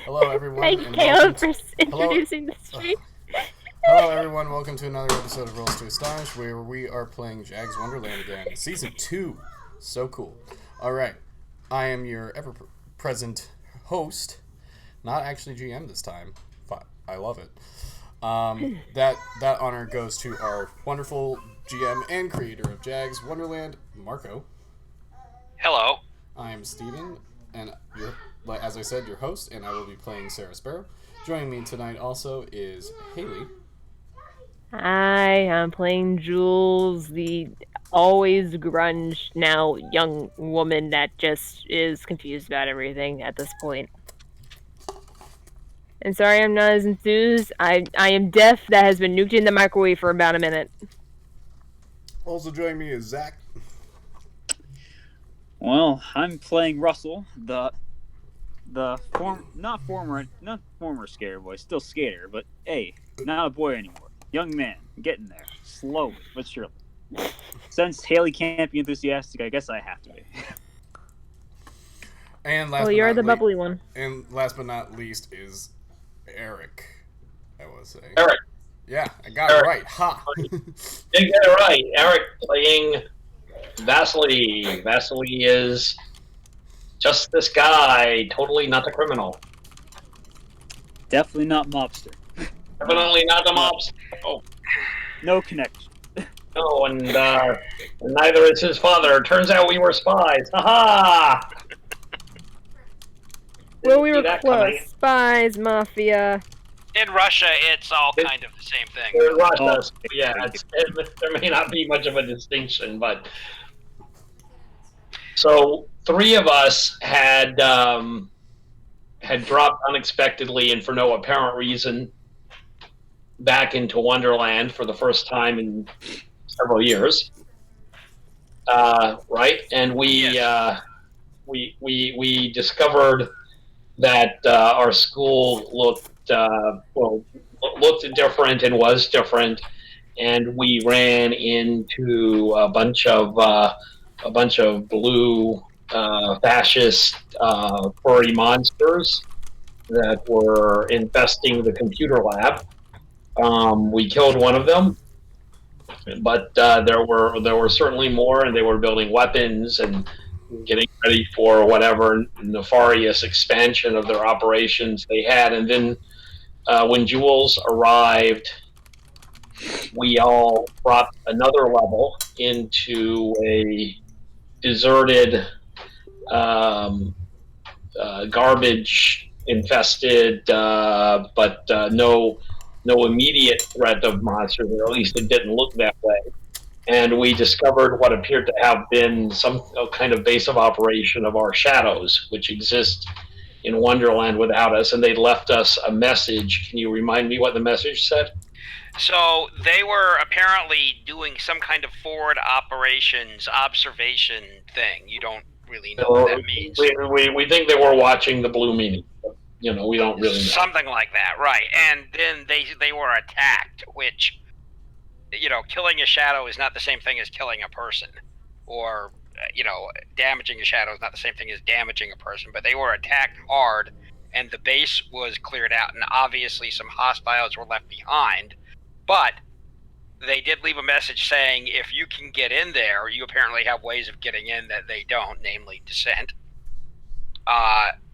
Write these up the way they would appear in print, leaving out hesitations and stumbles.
Hello, everyone, Thank and KO welcome for to. Hello, introducing the stream. hello, everyone. Welcome to another episode of Rolls to Astonish, where we are playing Jags Wonderland again, season 2. So cool. All right, I am your ever-present host, not actually GM this time. I love it. That honor goes to our wonderful GM and creator of Jags Wonderland, Marco. Hello. I am Steven, and as I said, your host, and I will be playing Sarah Sparrow. Joining me tonight also is Haley. Hi, I'm playing Jules, the always grunge, now young woman that just is confused about everything at this point. And sorry I'm not as enthused. I am deaf that has been nuked in the microwave for about a minute. Also joining me is Zach. Well, I'm playing Russell, not former skater boy, still skater, but hey, not a boy anymore. Young man, getting there, slowly but surely. Since Haley can't be enthusiastic, I guess I have to be. And You're the bubbly one. And last but not least is Eric. I want to say Eric. Yeah, I got it right. Ha! You get it right. Eric playing Vasily. Vasily is just this guy, totally not the criminal. Definitely not mobster. Definitely not the mobster. Oh, No connection. no, and neither is his father. Turns out we were spies. Ha ha! Well, we were close. Spies, mafia. In Russia, it's all kind of the same thing. In Russia, yeah, there may not be much of a distinction, but so 3 of us had dropped unexpectedly and for no apparent reason back into Wonderland for the first time in several years, right? And we discovered that our school looked different and was different, and we ran into a bunch of blue fascist furry monsters that were infesting the computer lab. We killed one of them, but there were certainly more, and they were building weapons and getting ready for whatever nefarious expansion of their operations they had. And then when Jules arrived, we all brought another level into a deserted, garbage-infested, but no immediate threat of monsters, or at least it didn't look that way. And we discovered what appeared to have been some kind of base of operation of our shadows, which exist in Wonderland without us, and they left us a message. Can you remind me what the message said? So they were apparently doing some kind of forward operations observation thing. You don't really know what that means. We think they were watching the Blue Meaning. We don't really know. Something like that, right. And then they were attacked, which, killing a shadow is not the same thing as killing a person. Or, damaging a shadow is not the same thing as damaging a person. But they were attacked hard, and the base was cleared out, and obviously some hostiles were left behind. But they did leave a message saying if you can get in there, you apparently have ways of getting in that they don't, namely descent.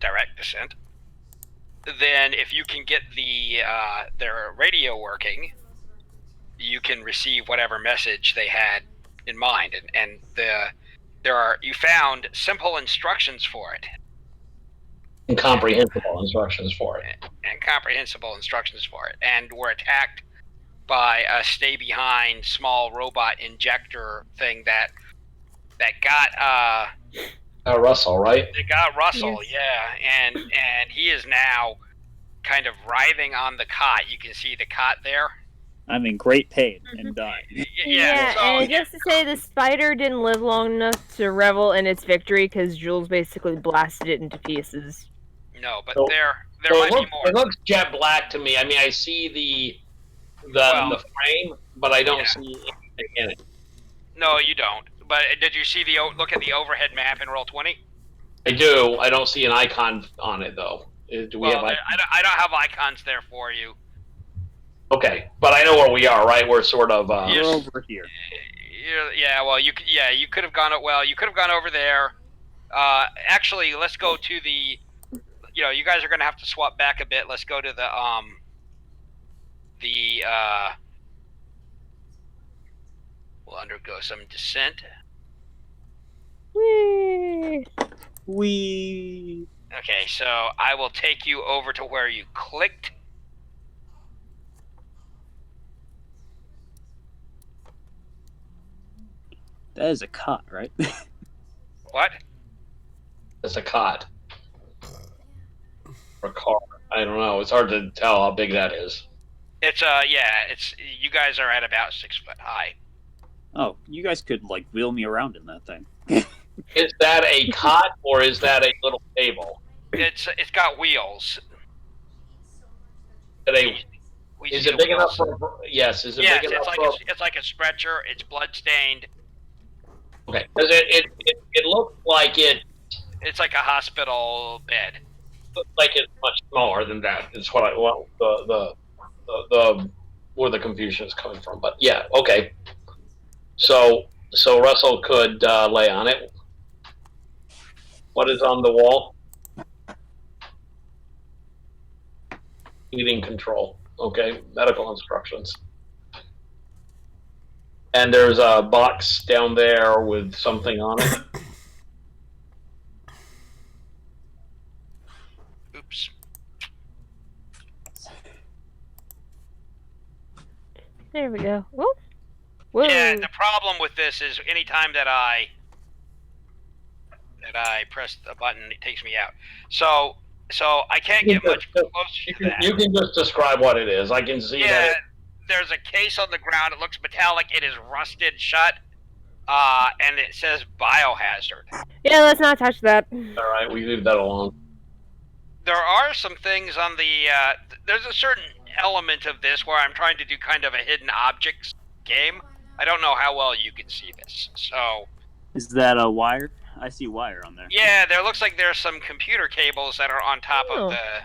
Direct descent. Then if you can get their radio working, you can receive whatever message they had in mind, and you found simple instructions for it. Incomprehensible instructions for it. And were attacked by a stay behind small robot injector thing that got Russel, right? It got Russel, Yes. yeah, and he is now kind of writhing on the cot. You can see the cot there. I'm in great pain and dying. Yeah, and just to say, the spider didn't live long enough to revel in its victory because Jules basically blasted it into pieces. No, but there might be more. It looks jet black to me. I mean, I see the frame, but I don't see anything in it. No, you don't. But did you see look at the overhead map in Roll20? I do. I don't see an icon on it, though. Do we have? I don't have icons there for you. Okay, but I know where we are, right? We're sort of. We're over here. Yeah, well, you could have gone. Well, you could have gone over there. Actually, let's go to the. You guys are gonna have to swap back a bit. Let's go to the We'll undergo some descent. Whee! We. Okay, so I will take you over to where you clicked. That is a cot, right? What? It's a cot. Or a car. I don't know. It's hard to tell how big that is. It's you guys are at about 6 foot high. Oh, you guys could like wheel me around in that thing. Is that a cot or is that a little table? It's got wheels. Is it big enough for? Yes. Is it big enough for? It's like a stretcher. It's blood stained. Okay, because it looks like it. It's like a hospital bed. Looks like it's much smaller than that. Is what I want. The where the confusion is coming from. But yeah, okay. So Russell could lay on it. What is on the wall? Eating control. Okay, medical instructions. And there's a box down there with something on it. Oops. There we go. Whoa. Whoa. Yeah, the problem with this is anytime that I press a button, it takes me out. So I can't get much closer to that. You can just describe what it is. I can see that. There's a case on the ground. It looks metallic. It is rusted shut, and it says biohazard. Yeah, let's not touch that. All right, we leave that alone. There are some things on the. There's a certain element of this where I'm trying to do kind of a hidden objects game. I don't know how well you can see this. So. Is that a wire? I see wire on there. Yeah, there looks like there's some computer cables that are on top of the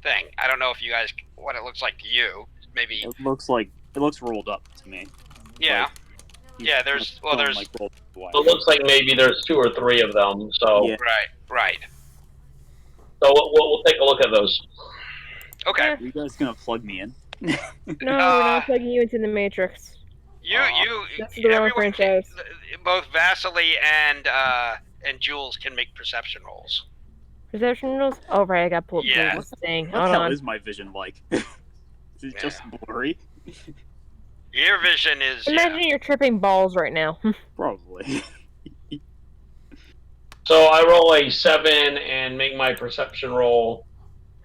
thing. I don't know if you guys what it looks like to you. Maybe it looks rolled up to me. Yeah. Like, there's like rolled wire. It looks like maybe there's 2 or 3 of them. So yeah. Right. So we'll take a look at those. Okay. Are you guys gonna plug me in? No, we're not plugging you into the Matrix. That's the wrong franchise. Both Vasily and Jules can make perception rolls. Perception rolls? Oh, right, I got pulled Yeah. through this thing. What the Hold hell on. is my vision like? Is it just blurry? Your vision is. Imagine you're tripping balls right now. Probably. So I roll a 7 and make my perception roll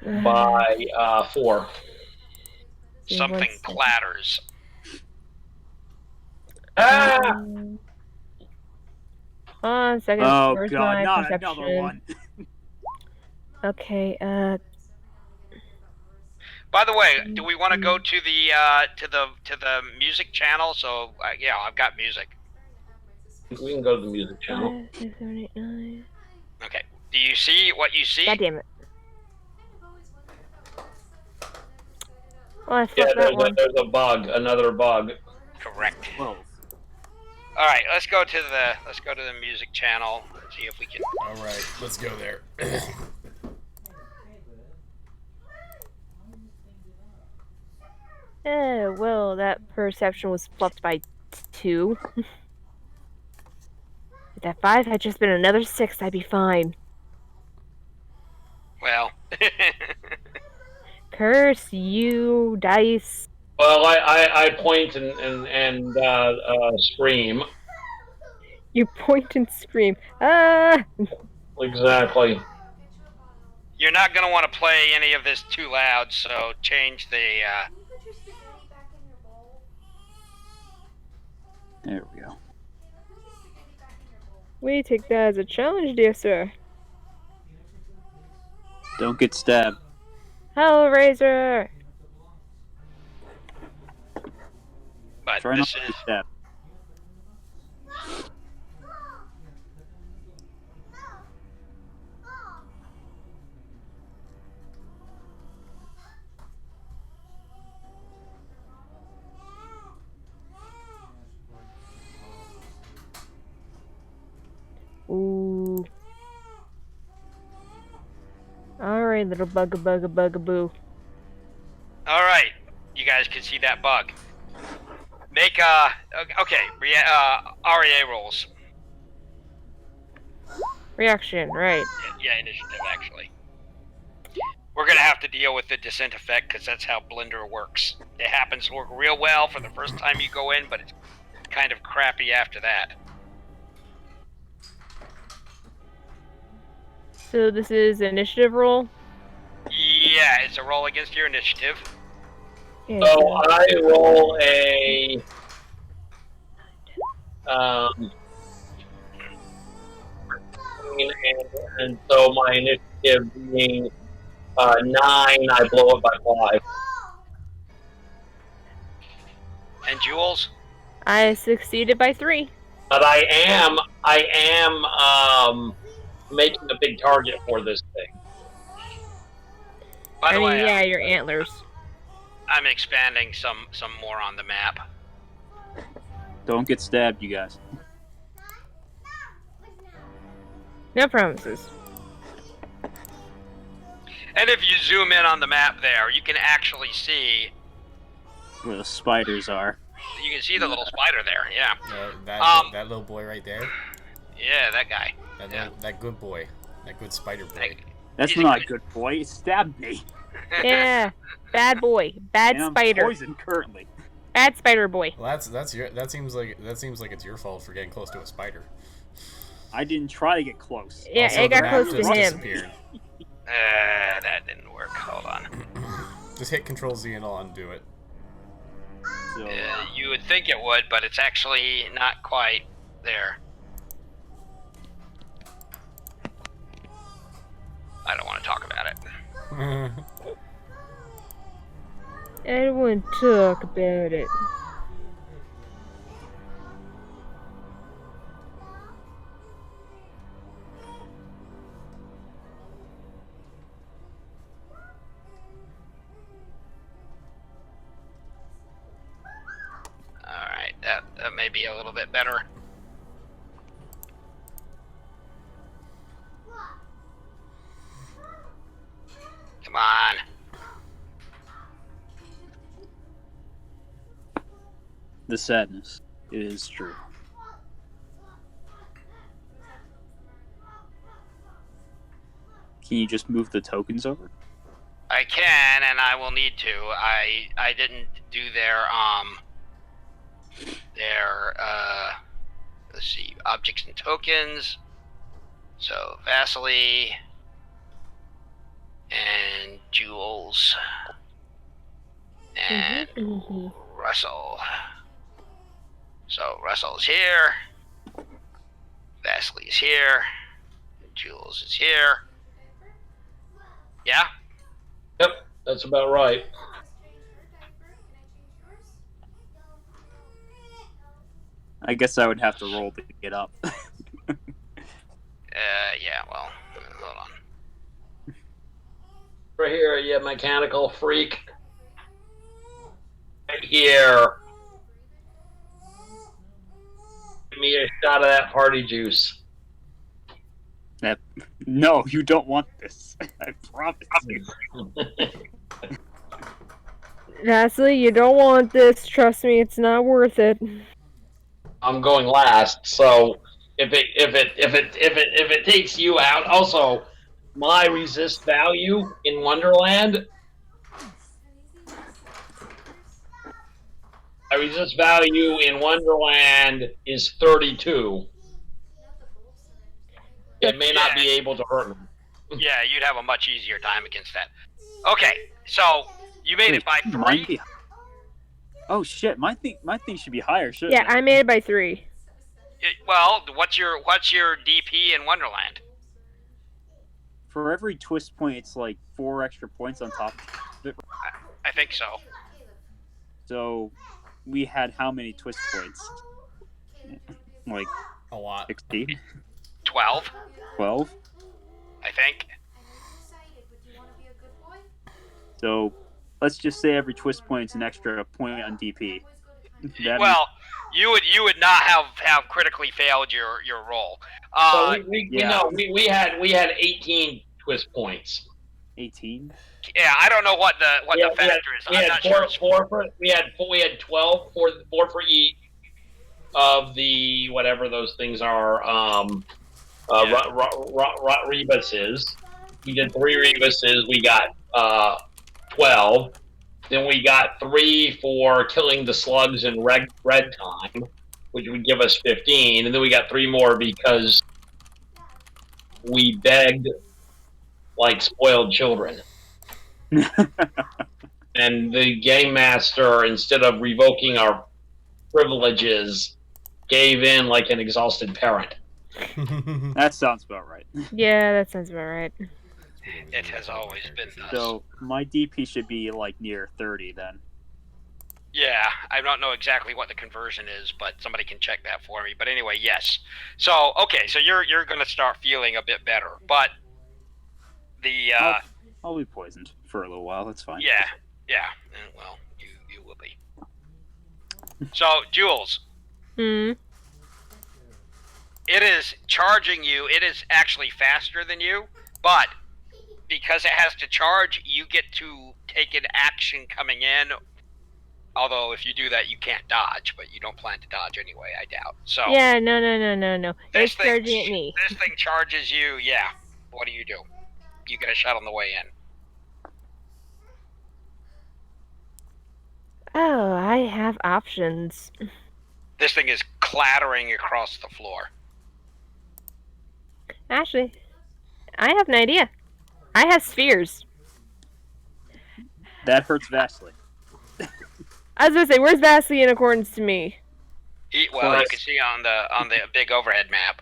by 4. Something clatters. Ah! Hold on a second. Oh Where's god, my not perception? another one. Okay, By the way, do we want to go to the music channel? So yeah, I've got music. We can go to the music channel. 5, 6, 7, 8, 9. Okay. Do you see what you see? God damn it. Oh, I Yeah, flipped that one. there's a bug, another bug. Correct. 12. All right, let's go to the music channel. Let's see if we can. All right, let's go there. Well, that perception was fluffed by 2. If that 5 had just been another 6, I'd be fine. Well. Curse you, dice. Well, I point and scream. You point and scream. Ah! Exactly. You're not gonna want to play any of this too loud, so change the. There we go. We take that as a challenge, dear sir. Don't get stabbed. Hellraiser! But Try not this to is. get stabbed. right, little bugaboo. All right, you guys can see that bug. Make REA rolls. Reaction, right. Yeah, initiative actually. We're gonna have to deal with the descent effect because that's how Blender works. It happens to work real well for the first time you go in, but it's kind of crappy after that. So this is initiative roll? Yeah, it's a roll against your initiative. Yeah, So I roll a and so my initiative being 9, I blow it by 5. And Jules? I succeeded by 3. But I am making a big target for this thing. By the way, yeah, your antlers. I'm expanding some more on the map. Don't get stabbed, you guys. No promises. And if you zoom in on the map there, you can actually see... Where the spiders are. You can see the little spider there, yeah. That little boy right there. Yeah, that guy. That good boy. That good spider boy. That's not a good boy. It stabbed me. Yeah, bad boy, bad and spider. I'm poisoned currently. Bad spider boy. Well, that seems like it's your fault for getting close to a spider. I didn't try to get close. Yeah, Also, it got the close map to just him. disappeared. That didn't work. Hold on. Just hit Control Z and I'll undo it. So, you would think it would, but it's actually not quite there. I don't want to talk about it. I don't want to talk about it. Alright, that may be a little bit better. Come on. the sadness. It is true. Can you just move the tokens over? I can, and I will need to. I didn't do let's see, objects and tokens. So Vasily and Jules and Russel. So Russell's here, Vasily's here, Jules is here. Yeah? Yep, that's about right. I guess I would have to roll to get up. Yeah, well, hold on. Right here, you mechanical freak. Right here. Give me a shot of that party juice. No, you don't want this. I promise you. Vasily, you don't want this. Trust me, it's not worth it. I'm going last, so if it takes you out, also my resist value in Wonderland. My resist value in Wonderland is 32. It may not be able to hurt me. Yeah, you'd have a much easier time against that. Okay, so you made it by 3. Oh shit! My thing should be higher, shouldn't Yeah, I made it by 3. Well, what's your DP in Wonderland? For every twist point, it's like 4 extra points on top of it. I think so. So, we had how many twist points? Like A lot. 16? 12, 12? I think. So, let's just say every twist point is an extra point on DP. Well, you would not have critically failed your roll. So we had 18 twist points. 18. Yeah, I don't know what the factor is. We I'm had not sure. we had 12 four for each of the whatever those things are. Rebuses. We did 3 rebuses. We got 12. Then we got 3 for killing the slugs in red time, which would give us 15. And then we got 3 more because we begged like spoiled children. And the game master, instead of revoking our privileges, gave in like an exhausted parent. That sounds about right. Yeah, that sounds about right. It has always been thus. So my DP should be like near 30 then. Yeah, I don't know exactly what the conversion is, but somebody can check that for me. But anyway, yes. So okay, so you're going to start feeling a bit better, but the I'll be poisoned for a little while. That's fine. yeah. Well, you will be. So Jules, Hmm. it is charging you. It is actually faster than you, but because it has to charge, you get to take an action coming in. Although if you do that, you can't dodge, but you don't plan to dodge anyway, I doubt. So Yeah, no. It's charging at me. This thing charges you. Yeah. What do? You get a shot on the way in. Oh, I have options. This thing is clattering across the floor. Actually, I have an idea. I have spheres. That hurts Vasily. I was gonna say, where's Vasily in accordance to me? Well, you Close. can see on the big overhead map.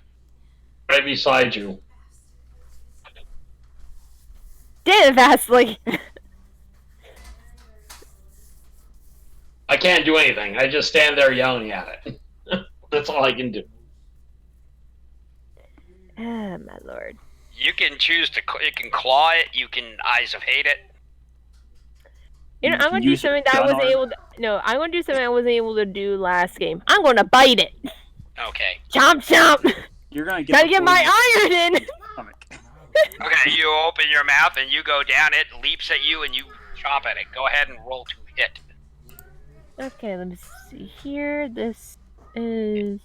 Right beside you. Damn it, Vasily! I can't do anything. I just stand there yelling at it. That's all I can do. Ah, my lord. You can choose to. You can claw it. You can Eyes of Hate it. You know, You I'm can gonna do use something that I gun wasn't arm. able to. No, I'm gonna do something I wasn't able to do last game. I'm gonna bite it. Okay. Chomp chomp. You're gonna get Gotta the get my poison iron in. stomach. Okay. You open your mouth and you go down. It leaps at you and you chomp at it. Go ahead and roll to hit. Okay, let me see here. This is.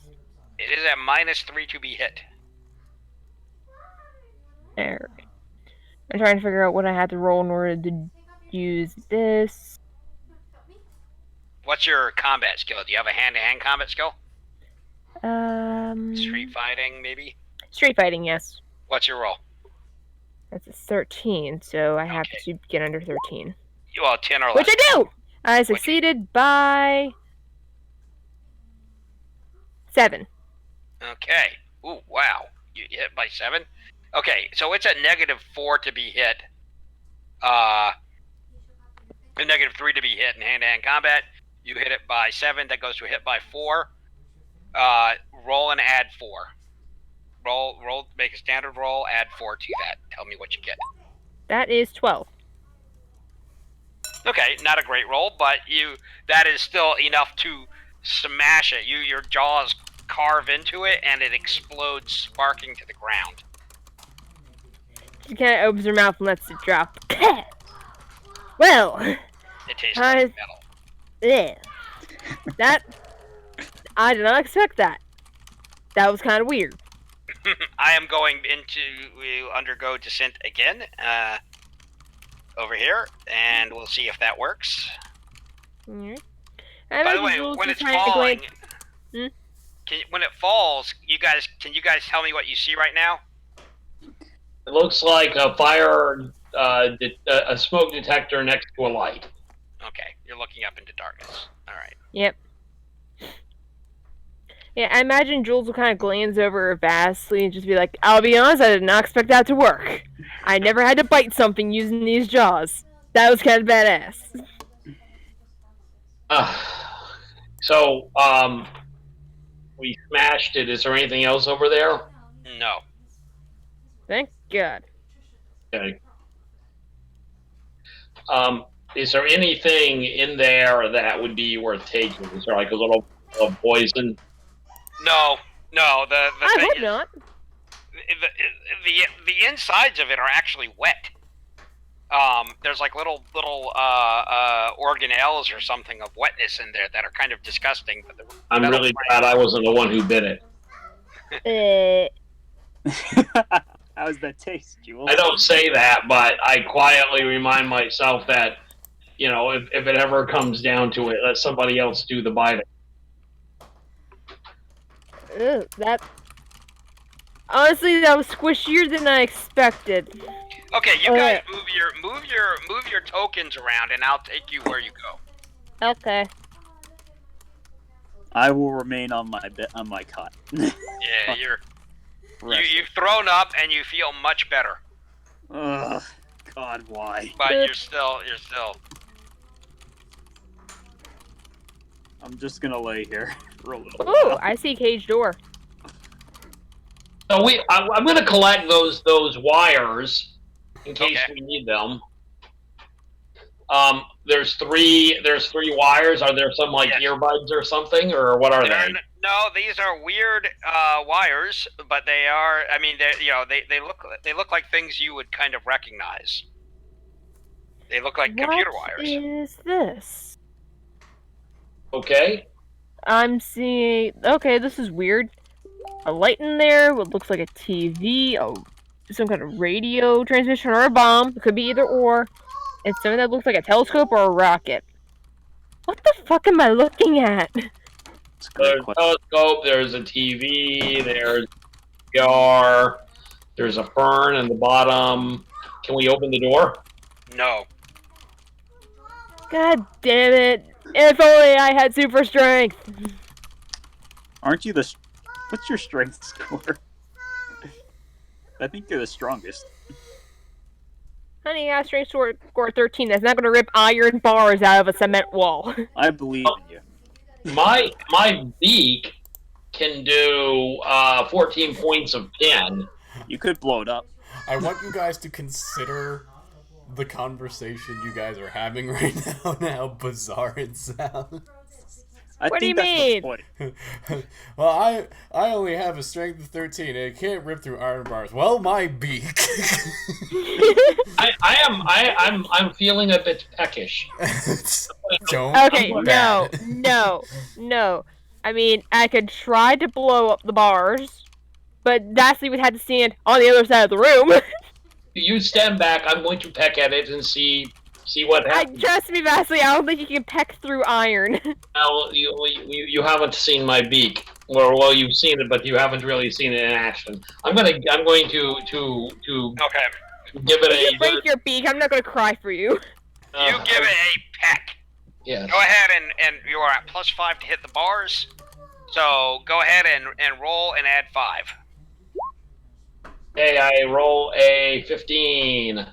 It is at -3 to be hit. Alright. I'm trying to figure out what I had to roll in order to use this. What's your combat skill? Do you have a hand-to-hand combat skill? Street Street fighting, maybe? fighting, yes. What's your roll? That's a 13, so I have Okay. to get under 13. Well, 10 or less. Which I do! I succeeded by 7. Okay. Ooh, wow. You hit by 7? Okay, so it's a -4 to be hit. A -3 to be hit in hand-to-hand combat. You hit it by 7. That goes to a hit by 4. Roll and add 4. Roll. Make a standard roll. Add 4 to that. Tell me what you get. That is 12. Okay, not a great roll, but that is still enough to smash it. Your jaws carve into it, and it explodes, sparking to the ground. She kind of opens her mouth and lets it drop. Well, It tastes I- like metal. yeah. That. I did not expect that. That was kind of weird. I am going to undergo descent again, over here, and we'll see if that works. Alright. By the way, when it's falling, when it falls, can you guys tell me what you see right now? It looks like a fire, a smoke detector next to a light. Okay, you're looking up into darkness. All right. Yep. Yeah, I imagine Jules will kind of glance over at Vasily and just be like, I'll be honest, I did not expect that to work. I never had to bite something using these jaws. That was kind of badass. So, we smashed it. Is there anything else over there? No. Thank God. Okay. Is there anything in there that would be worth taking? Is there like a little poison? No. The I thing hope is, not. the insides of it are actually wet. there's like little organelles or something of wetness in there that are kind of disgusting. But I'm really glad I wasn't the one who bit it. How does that taste, Jules? I don't say that, but I quietly remind myself that, if it ever comes down to it, let somebody else do the biting. That honestly, that was squishier than I expected. Okay, you guys move your tokens around, and I'll take you where you go. Okay. I will remain on my cot. Yeah, you've thrown up, and you feel much better. Ugh, God, why? But you're still. I'm just gonna lay here for a little Ooh, while. I see cage door. So I'm going to collect those wires in case we need them. There's three wires. Are there some earbuds or something, or what are they? No, these are weird wires, but they are. I mean, they look like things you would kind of recognize. They look like computer wires. What is this? Okay. I'm seeing. Okay, this is weird. A light in there. What looks like a TV. Some kind of radio transmission or a bomb. It could be either or. It's something that looks like a telescope or a rocket. What the fuck am I looking at? There's a telescope, there's a TV, there's VR, there's a fern in the bottom. Can we open the door? No. God damn it. If only I had super strength. Aren't you what's your strength score? I think you're the strongest. Honey, I got strength score 13. That's not going to rip iron bars out of a cement wall. I believe in you. My beak can do 14 points of 10. You could blow it up. I want you guys to consider the conversation you guys are having right now and how bizarre it sounds. What do you mean? Well, I only have a strength of 13 and it can't rip through iron bars. Well, my beak. I'm feeling a bit peckish. Okay, no. I mean, I could try to blow up the bars, but Vasily would have to stand on the other side of the room. You stand back. I'm going to peck at it and see what happens. Trust me, Vasily. I don't think you can peck through iron. Well, you haven't seen my beak. Well, you've seen it, but you haven't really seen it in action. I'm going to Okay. give it If you break your beak, I'm not going to cry for you. You give it a peck. Yes. Go ahead and you are at +5 to hit the bars. So go ahead and roll and add 5. Okay, I roll a 15.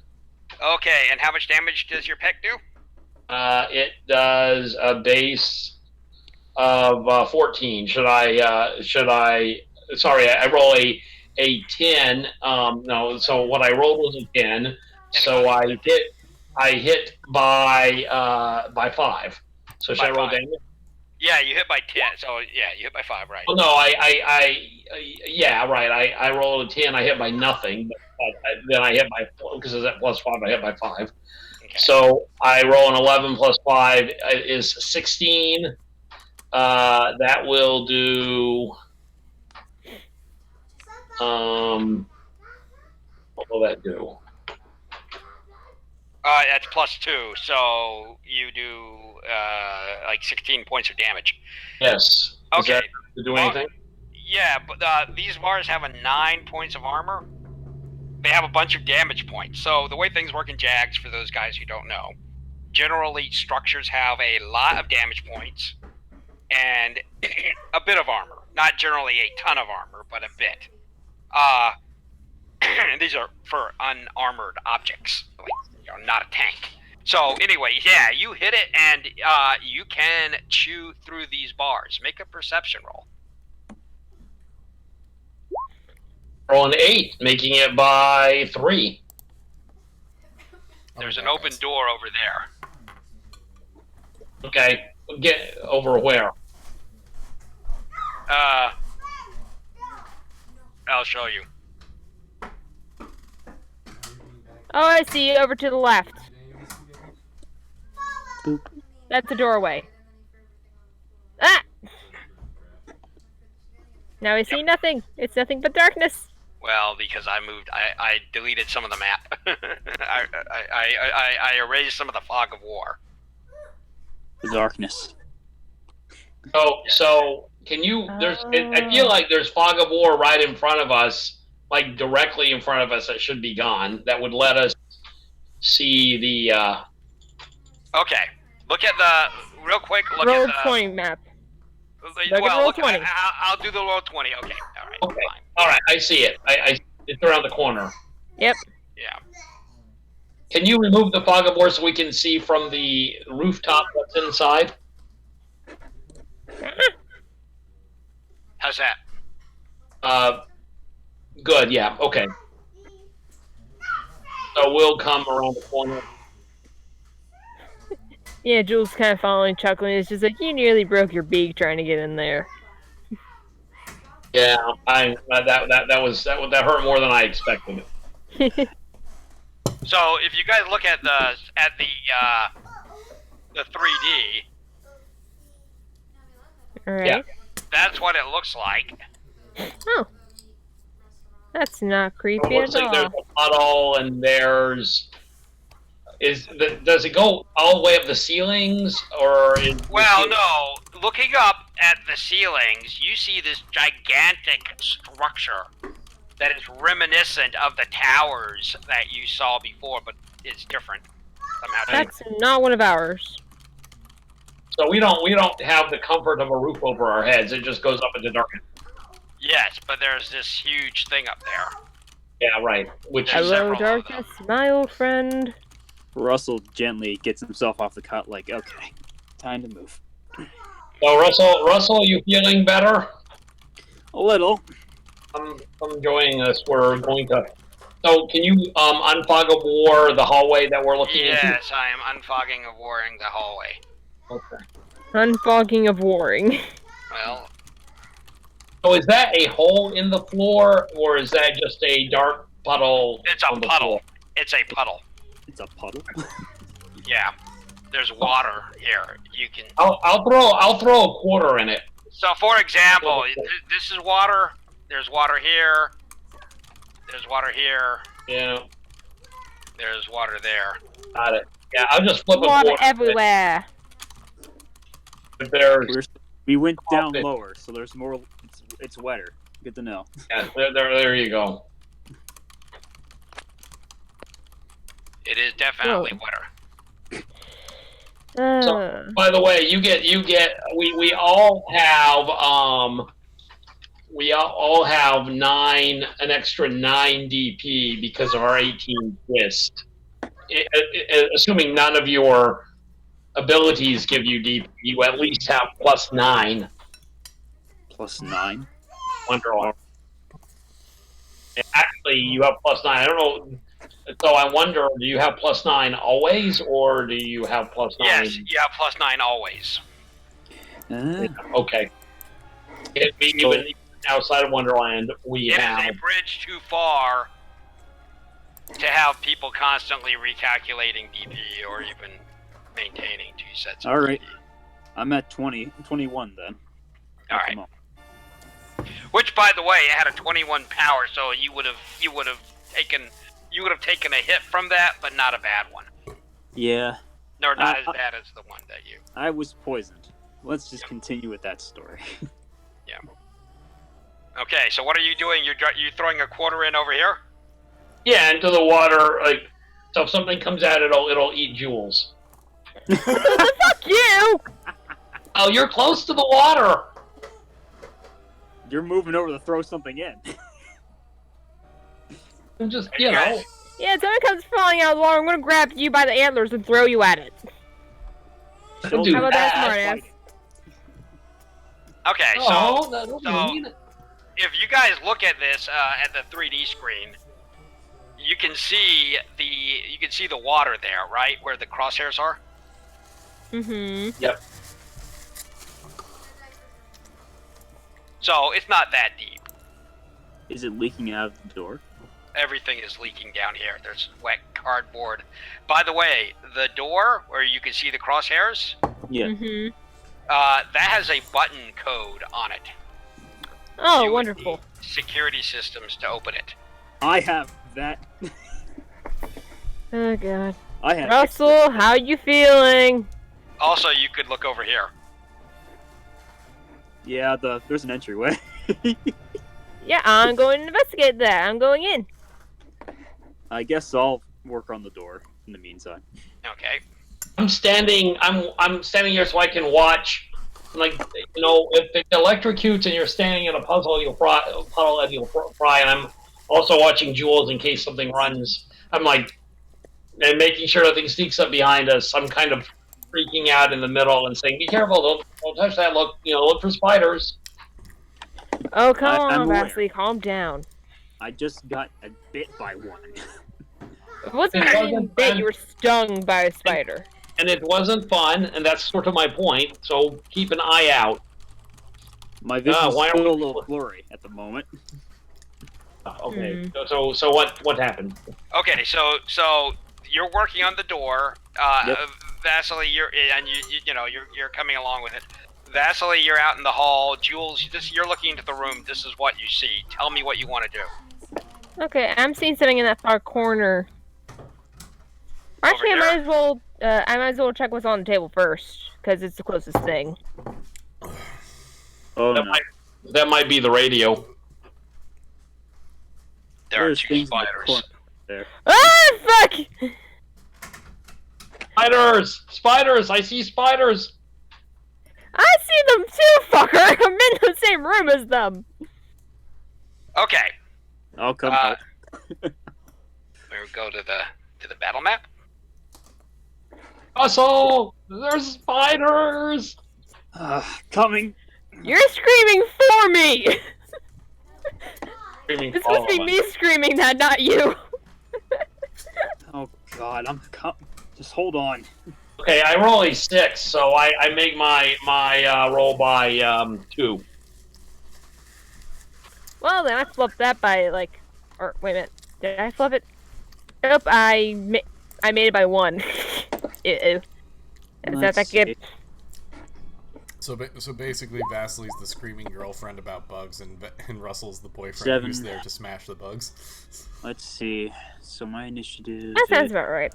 Okay, and how much damage does your peck do? It does a base of 14. Sorry, I roll a 10. No, so what I rolled was a 10. So I hit by 5. So should I roll damage? Yeah, you hit by 10. So yeah, you hit by 5, right? Well, no, yeah, right. I rolled a 10. I hit by nothing, but then I hit by, because it's at +5. I hit by 5. Okay. So I roll an 11 plus 5 is 16. That will do. What will that do? That's +2, so you do like 16 points of damage. Yes. Okay. Does that do anything? Yeah, but these bars have a 9 points of armor. They have a bunch of damage points. So the way things work in Jags, for those guys who don't know, generally structures have a lot of damage points and a bit of armor. Not generally a ton of armor, but a bit. And these are for unarmored objects, like, not a tank. So anyway, yeah, you hit it, and you can chew through these bars. Make a perception roll. Roll an 8, making it by 3. There's an open door over there. Okay, get over where? I'll show you. Oh, I see. Over to the left. Boop. That's a doorway. Ah! Now I see nothing. It's nothing but darkness. Well, because I deleted some of the map. I erased some of the fog of war. The darkness. So can you? I feel like there's fog of war right in front of us, like directly in front of us. That should be gone. That would let us see the. Okay, look at the real quick. Look Roll at the 20 map. Well, roll look, 20. I'll do the roll 20. Okay, all right. Okay. Fine. All right, I see it. It's around the corner. Yep. Yeah. Can you remove the fog of war so we can see from the rooftop what's inside? How's that? Good. Yeah. Okay. So we'll come around the corner. Yeah, Jules kind of following, chuckling. It's just like, you nearly broke your beak trying to get in there. Yeah, that hurt more than I expected. So if you guys look at the 3D, Alright. Yeah. that's what it looks like. Oh. That's not It creepy looks at like there's all. a puddle, and does it go all the way up the ceilings, or Well, no. Looking up at the ceilings, you see this gigantic structure that is reminiscent of the towers that you saw before, but it's different somehow. That's not one of ours. So we don't have the comfort of a roof over our heads. It just goes up into darkness. Yes, but there's this huge thing up there. Yeah, right. Which There's is Hello, several of darkness, my old friend. Russell gently gets himself off the cot, like, okay, time to move. so. Russell, you feeling better? A little. I'm enjoying this. We're going to. So can you unfog of war the hallway that we're looking into? Yes, I am unfogging of warring the hallway. Okay. Unfogging of warring. Well, So is that a hole in the floor, or is that just a dark puddle? it's a on the puddle. floor? It's a puddle. It's a puddle. Yeah. There's water here. You can. I'll throw a quarter in it. So, for example, this is water. There's water here. There's water here. Yeah, There's water there. got it. Yeah, I'll just flip a Water quarter. everywhere. If there's We went down Okay. lower, so there's more. It's wetter. Good to know. yeah, there you go. It is definitely wetter. By the way, we all have an extra 9 DP because of our 18 twist. Assuming none of your abilities give you DP, you at least have +9. +9. Wonderland. Actually, you have +9. I don't know. So I wonder, do you have +9 always, or do you have +9? Yes, you have +9 always. Okay. Even outside of Wonderland, we It is have. a bridge too far to have people constantly recalculating DP or even maintaining 2 sets of All right. DP. I'm at 21 then. All right. Come on. Which, by the way, it had a 21 power, so you would have taken a hit from that, but not a bad one. Yeah, Or not as bad as the one that you. I was poisoned. Let's just continue with that story. Okay, so what are you doing? You're throwing a quarter in over here? Yeah, into the water. Like, so if something comes out, it'll eat Jules. Fuck you! Oh, you're close to the water. You're moving over to throw something in. I'm just, Hey, guys. Yeah, if someone comes falling out of the water, I'm gonna grab you by the antlers and throw you at it. Don't do How about that, that. smartass? Okay, Oh, that don't so- mean it. if you guys look at this at the 3D screen, you can see the water there, right, where the crosshairs are. Mm-hmm. Yep. So it's not that deep. Is it leaking out of the door? everything is leaking down here. There's wet cardboard. By the way, the door where you can see the crosshairs, Yeah. Mm-hmm. that has a button code on it. Oh, You would wonderful. need security systems to open it. I have that. Oh god. I have. Russell, how you feeling? Also, you could look over here. Yeah, there's an entryway. Yeah, I'm going to investigate that. I'm going in. I guess I'll work on the door in the meantime. Okay. I'm standing here so I can watch. Like, if it electrocutes and you're standing in a puddle, you'll fry, and I'm also watching Jules in case something runs. I'm like, and making sure nothing sneaks up behind us. I'm kind of freaking out in the middle and saying, "Be careful! Don't touch that! Look for spiders." Oh, come I'm on, aware. Vasily, calm down. I just got bit by one. It wasn't It even wasn't bit, fun. you were stung by a spider. And it wasn't fun, and that's sort of my point. So keep an eye out. My vision's why are still a we- little blurry at the moment. Okay. So what happened? Okay, so you're working on the door. Yep. Vasily, you're coming along with it. Vasily, you're out in the hall. Jules, you're looking into the room. This is what you see. Tell me what you want to do. Okay, I'm seeing something in that far corner. Actually, I Over might as well check what's on the table first, because it's the closest thing. Oh That no. might be the radio. There are There's two things in the spiders. corner there. Ah, fuck! Spiders! I see spiders. I see them too, fucker! I'm in the same room as them! Okay, I'll come Uh, help. we'll go to the battle map. Russell, there's spiders. Coming. You're screaming for me! Screaming This all must be of us. me screaming that, not you! Oh god, just hold on. Okay, I roll a 6, so I make my roll by 2. Well, then I flipped that by, like... Or, wait a minute. Did I flip it? Nope, I made it by 1. Ew. Is that Let's good? see. So basically, Vasily's the screaming girlfriend about bugs, and Russell's the boyfriend 7. who's there to smash the bugs. Let's see. So my initiative. That sounds about right.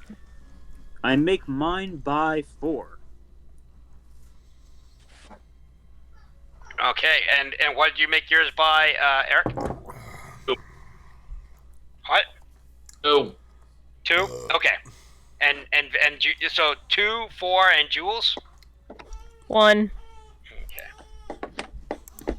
I make mine by 4. Okay, and what did you make yours by, Eric? What? 2. 2? Okay. So 2, 4, and Jules? 1. Okay.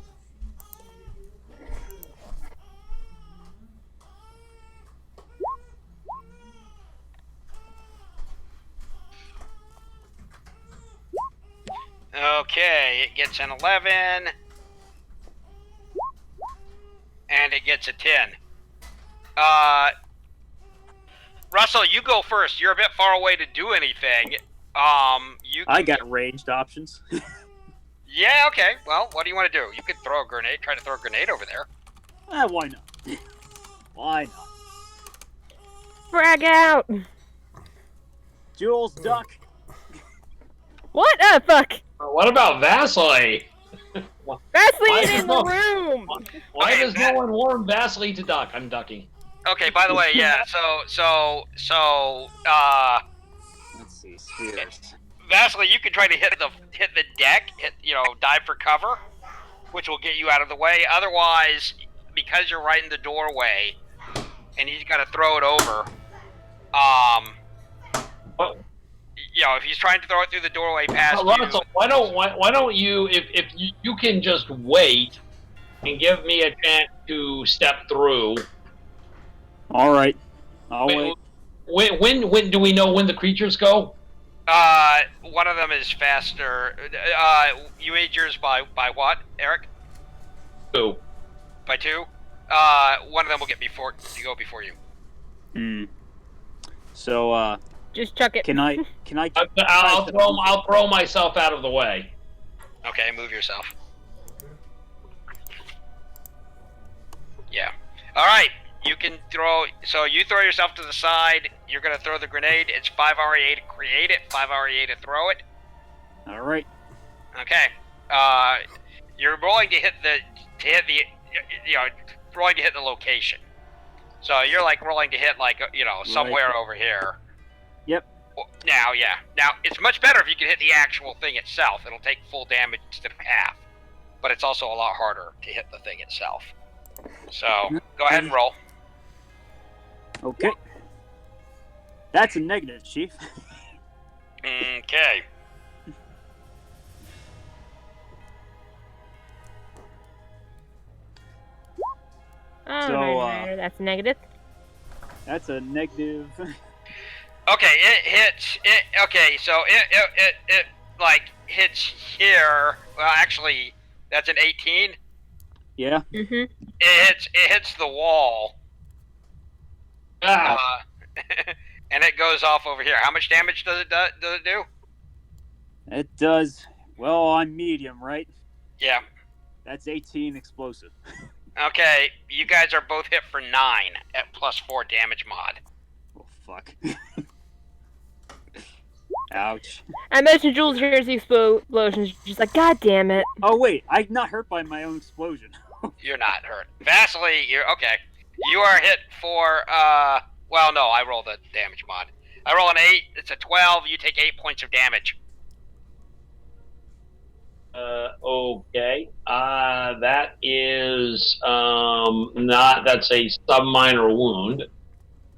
Okay, it gets an 11. And it gets a 10. Russell, you go first. You're a bit far away to do anything. I got ranged options. Yeah, okay. Well, what do you want to do? You could throw a grenade. Try to throw a grenade over there. Why not? Why not? Frag out! Jules, duck. What? Oh, fuck! What about Vasily? Vasily Why is in the not? room! Why Okay, does no one warn Vasily to duck? I'm ducking. Okay, by the way, yeah, so, Let's see. Spheres. Vasily, you can try to hit the deck, dive for cover, which will get you out of the way. Otherwise, because you're right in the doorway, and he's got to throw it over, What? if he's trying to throw it through the doorway past you, Russell, why don't you, if you can just wait and give me a chance to step through? All right. I'll wait. When do we know when the creatures go? one of them is faster. You made yours by what, Eric? 2. By 2? One of them will go before you. Hmm. So, Just chuck it. can I? I'll throw myself out of the way. Okay, move yourself. Yeah. All right. you can throw. So you throw yourself to the side. You're gonna throw the grenade. It's 5 REA to create it, 5 REA to throw it. All right. Okay. You're rolling to hit the rolling to hit the location. So you're like rolling to hit like somewhere Right. over here. Yep. Now, yeah. Now it's much better if you can hit the actual thing itself. It'll take full damage instead of half. But it's also a lot harder to hit the thing itself. So go ahead and roll. Okay. That's a negative, Chief. Okay. Oh, So, no, that's negative. That's a negative. Okay, it hits. Okay, so it like hits here. Well, actually, that's an 18. Yeah. Mm-hmm. It hits the wall. Ah, And it goes off over here. How much damage does it do? It does. Well, I'm medium, right? Yeah. That's 18 explosive. Okay, you guys are both hit for 9 at +4 damage mod. Oh, fuck. Ouch. I imagine Jules hears the explosions. She's like, God damn it. Oh, wait. I'm not hurt by my own explosion. You're not hurt. Vasily, you're okay. You are hit for well, no, I roll the damage mod. I roll an 8. It's a 12. You take 8 points of damage. okay. That is not. That's a sub-minor wound.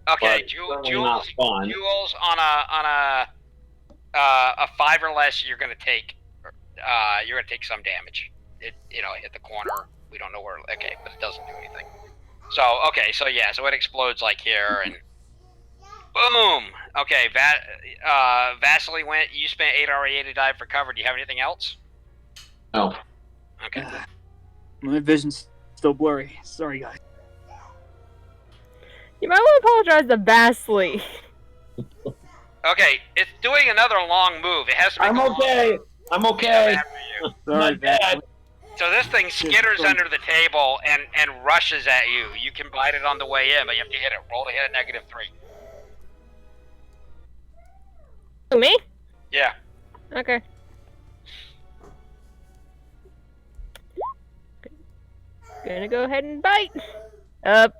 Okay, But certainly not Jules. fun. Jules on a 5 or less, you're gonna take some damage. It hit the corner. We don't know where. Okay, but it doesn't do anything. So okay, so yeah, so it explodes like here and boom. Okay, Vasily went. You spent 8 REA to dive for cover. Do you have anything else? No. Okay. My vision's still blurry. Sorry, guys. You might want to apologize to Vasily. Okay, it's doing another long move. It has to make I'm a long okay. move I'm okay. after you. Sorry, Not bad. Vasily. So this thing skitters under the table and rushes at you. You can bite it on the way in, but you have to hit it. Roll to hit a -3. Who, me? Yeah. Okay. Gonna go ahead and bite. 12.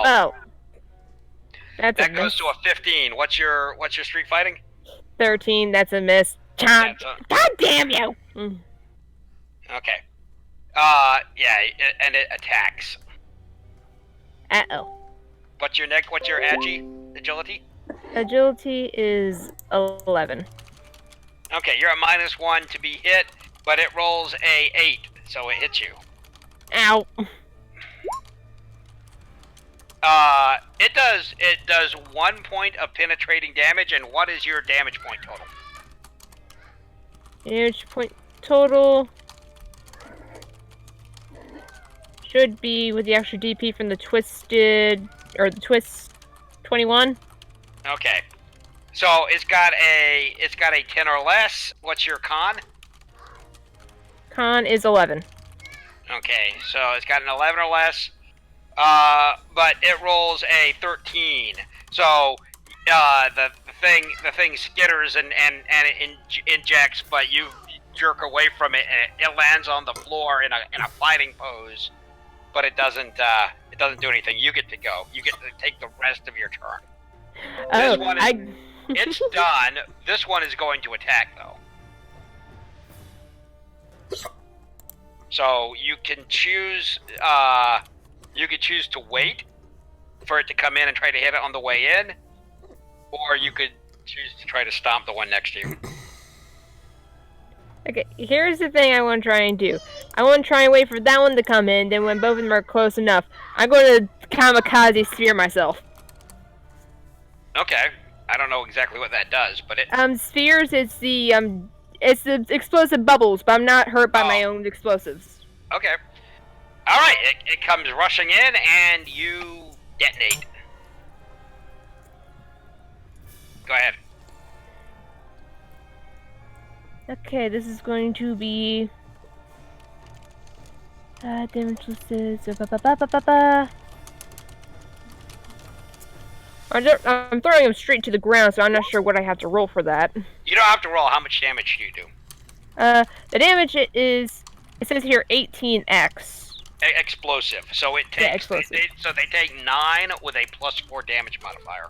Oh. That's That a goes miss. to a 15. What's your street fighting? 13, that's a miss. God, That's God damn you! Mm. Okay. Yeah, and it attacks. Uh-oh. What's your agility? Agility is 11. Okay, you're at -1 to be hit, but it rolls a 8, so it hits you. Ow. It does 1 point of penetrating damage, and what is your damage point total? Damage point total should be with the extra DP from the the twist 21. Okay. So it's got a 10 or less. What's your con? Con is 11. Okay, so it's got an 11 or less. But it rolls a 13. So the thing skitters and it injects, but you jerk away from it and it lands on the floor in a fighting pose. But it doesn't do anything. You get to go. You get to take the rest of your turn. Oh, one is- It's done. This one is going to attack though. So you can choose. You could choose to wait for it to come in and try to hit it on the way in, or you could choose to try to stomp the one next to you. Okay, here's the thing I want to try and do. I want to try and wait for that one to come in, then when both of them are close enough, I'm going to kamikaze sphere myself. Okay, I don't know exactly what that does, but it. Spheres, it's the explosive bubbles, but I'm not hurt by my Oh. own explosives. Okay. All right, it comes rushing in, and you detonate. Go ahead. Okay, this is going to be damage listed. So I'm throwing him straight to the ground, so I'm not sure what I have to roll for that. You don't have to roll. How much damage do you do? The damage it says here 18x. Explosive. So it takes. Yeah, explosive. They take 9 with a +4 damage modifier.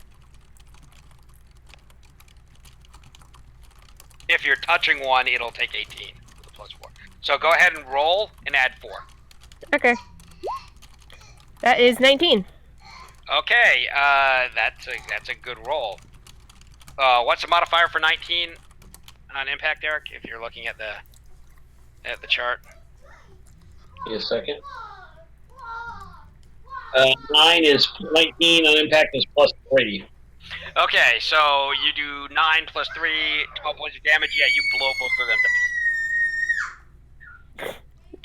If you're touching one, it'll take 18 with a +4. So go ahead and roll and add 4. Okay. That is 19. Okay, that's a good roll. What's the modifier for 19 on impact, Eric? If you're looking at the chart. Give me a second. 9 is 19 on impact is +3. Okay, so you do 9 + 3, 12 points of damage. Yeah, you blow both of them to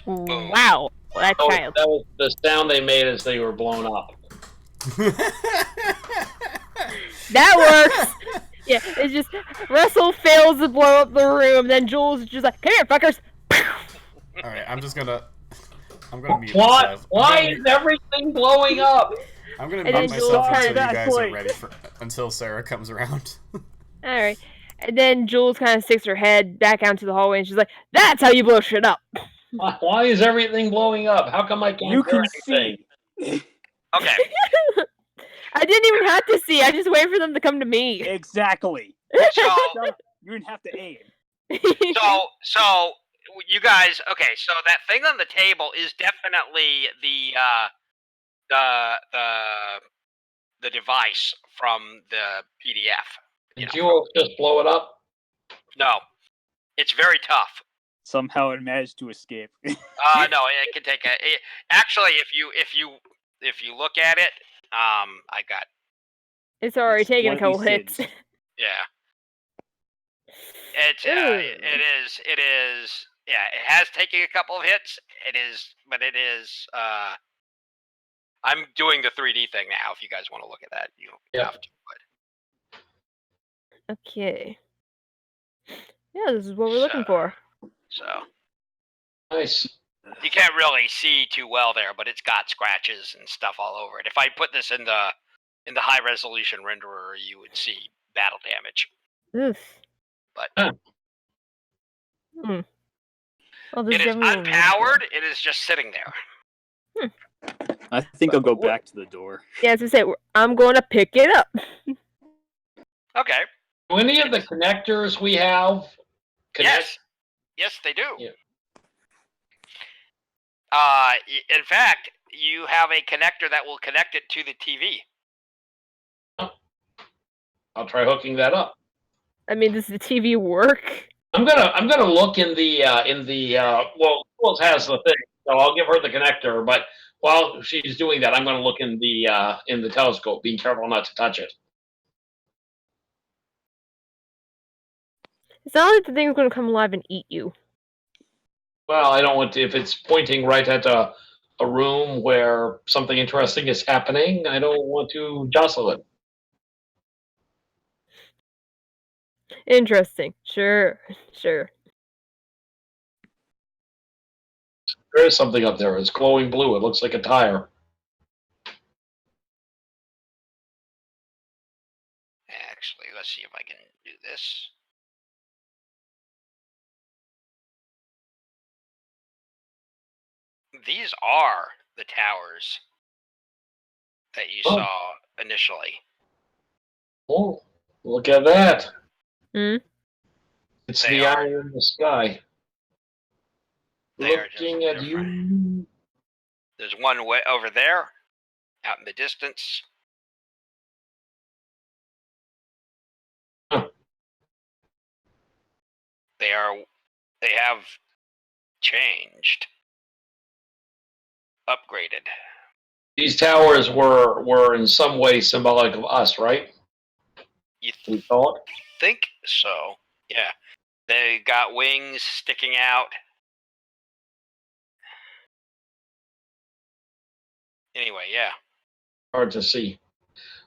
pieces. Wow, that Oh, child. that was the sound they made as they were blown up. That works. Yeah, it's just Russell fails to blow up the room, then Jules is just like, "Come here, fuckers." All right, I'm gonna mute Why? myself. Why is everything blowing up? I'm gonna And mute then myself Jules until turns you that guys are point. ready until Sarah comes around. All right, and then Jules kind of sticks her head back out into the hallway, and she's like, "That's how you blow shit up." Why is everything blowing up? How come I can't You hear can anything? see. Okay, I didn't even have to see. I just waited for them to come to me. Exactly. so You didn't have to aim. so you guys. Okay, so that thing on the table is definitely the device from the PDF. Did you just blow it up? No, it's very tough. Somehow it managed to escape. No, it can take actually, if you look at it, I got It's already taken a Slightly couple hits. singed. yeah. It's it is yeah. It has taken a couple of hits. But it is. I'm doing the 3D thing now. If you guys want to look at that, you don't have to. But Okay. Yeah, this is what we're looking for. so Nice. you can't really see too well there, but it's got scratches and stuff all over it. If I put this in the high resolution renderer, you would see battle damage. Oof. But Well, this it is definitely what we're looking for. unpowered. It is just sitting there. I think I'll go back to the door. Yeah, as I say, I'm going to pick it up. Okay. Do any of the connectors we have connect? Yes, they do. Yeah. In fact, you have a connector that will connect it to the TV. I'll try hooking that up. I mean, does the TV work? I'm gonna look in the well, Jules has the thing, so I'll give her the connector. But while she's doing that, I'm gonna look in the telescope, being careful not to touch it. It's not like the thing's going to come alive and eat you. Well, I don't want to. If it's pointing right at a room where something interesting is happening, I don't want to jostle it. Interesting. Sure. There is something up there. It's glowing blue. It looks like a tire. Actually, let's see if I can do this. These are the towers that you saw initially. Oh, look at that! Hmm? It's They the are- eye in the sky. They are just Looking at different. you. There's one way over there, out in the distance. Huh. They have changed, upgraded. These towers were in some way symbolic of us, right? You We thought. think so? Yeah. They got wings sticking out. Anyway, yeah. Hard to see.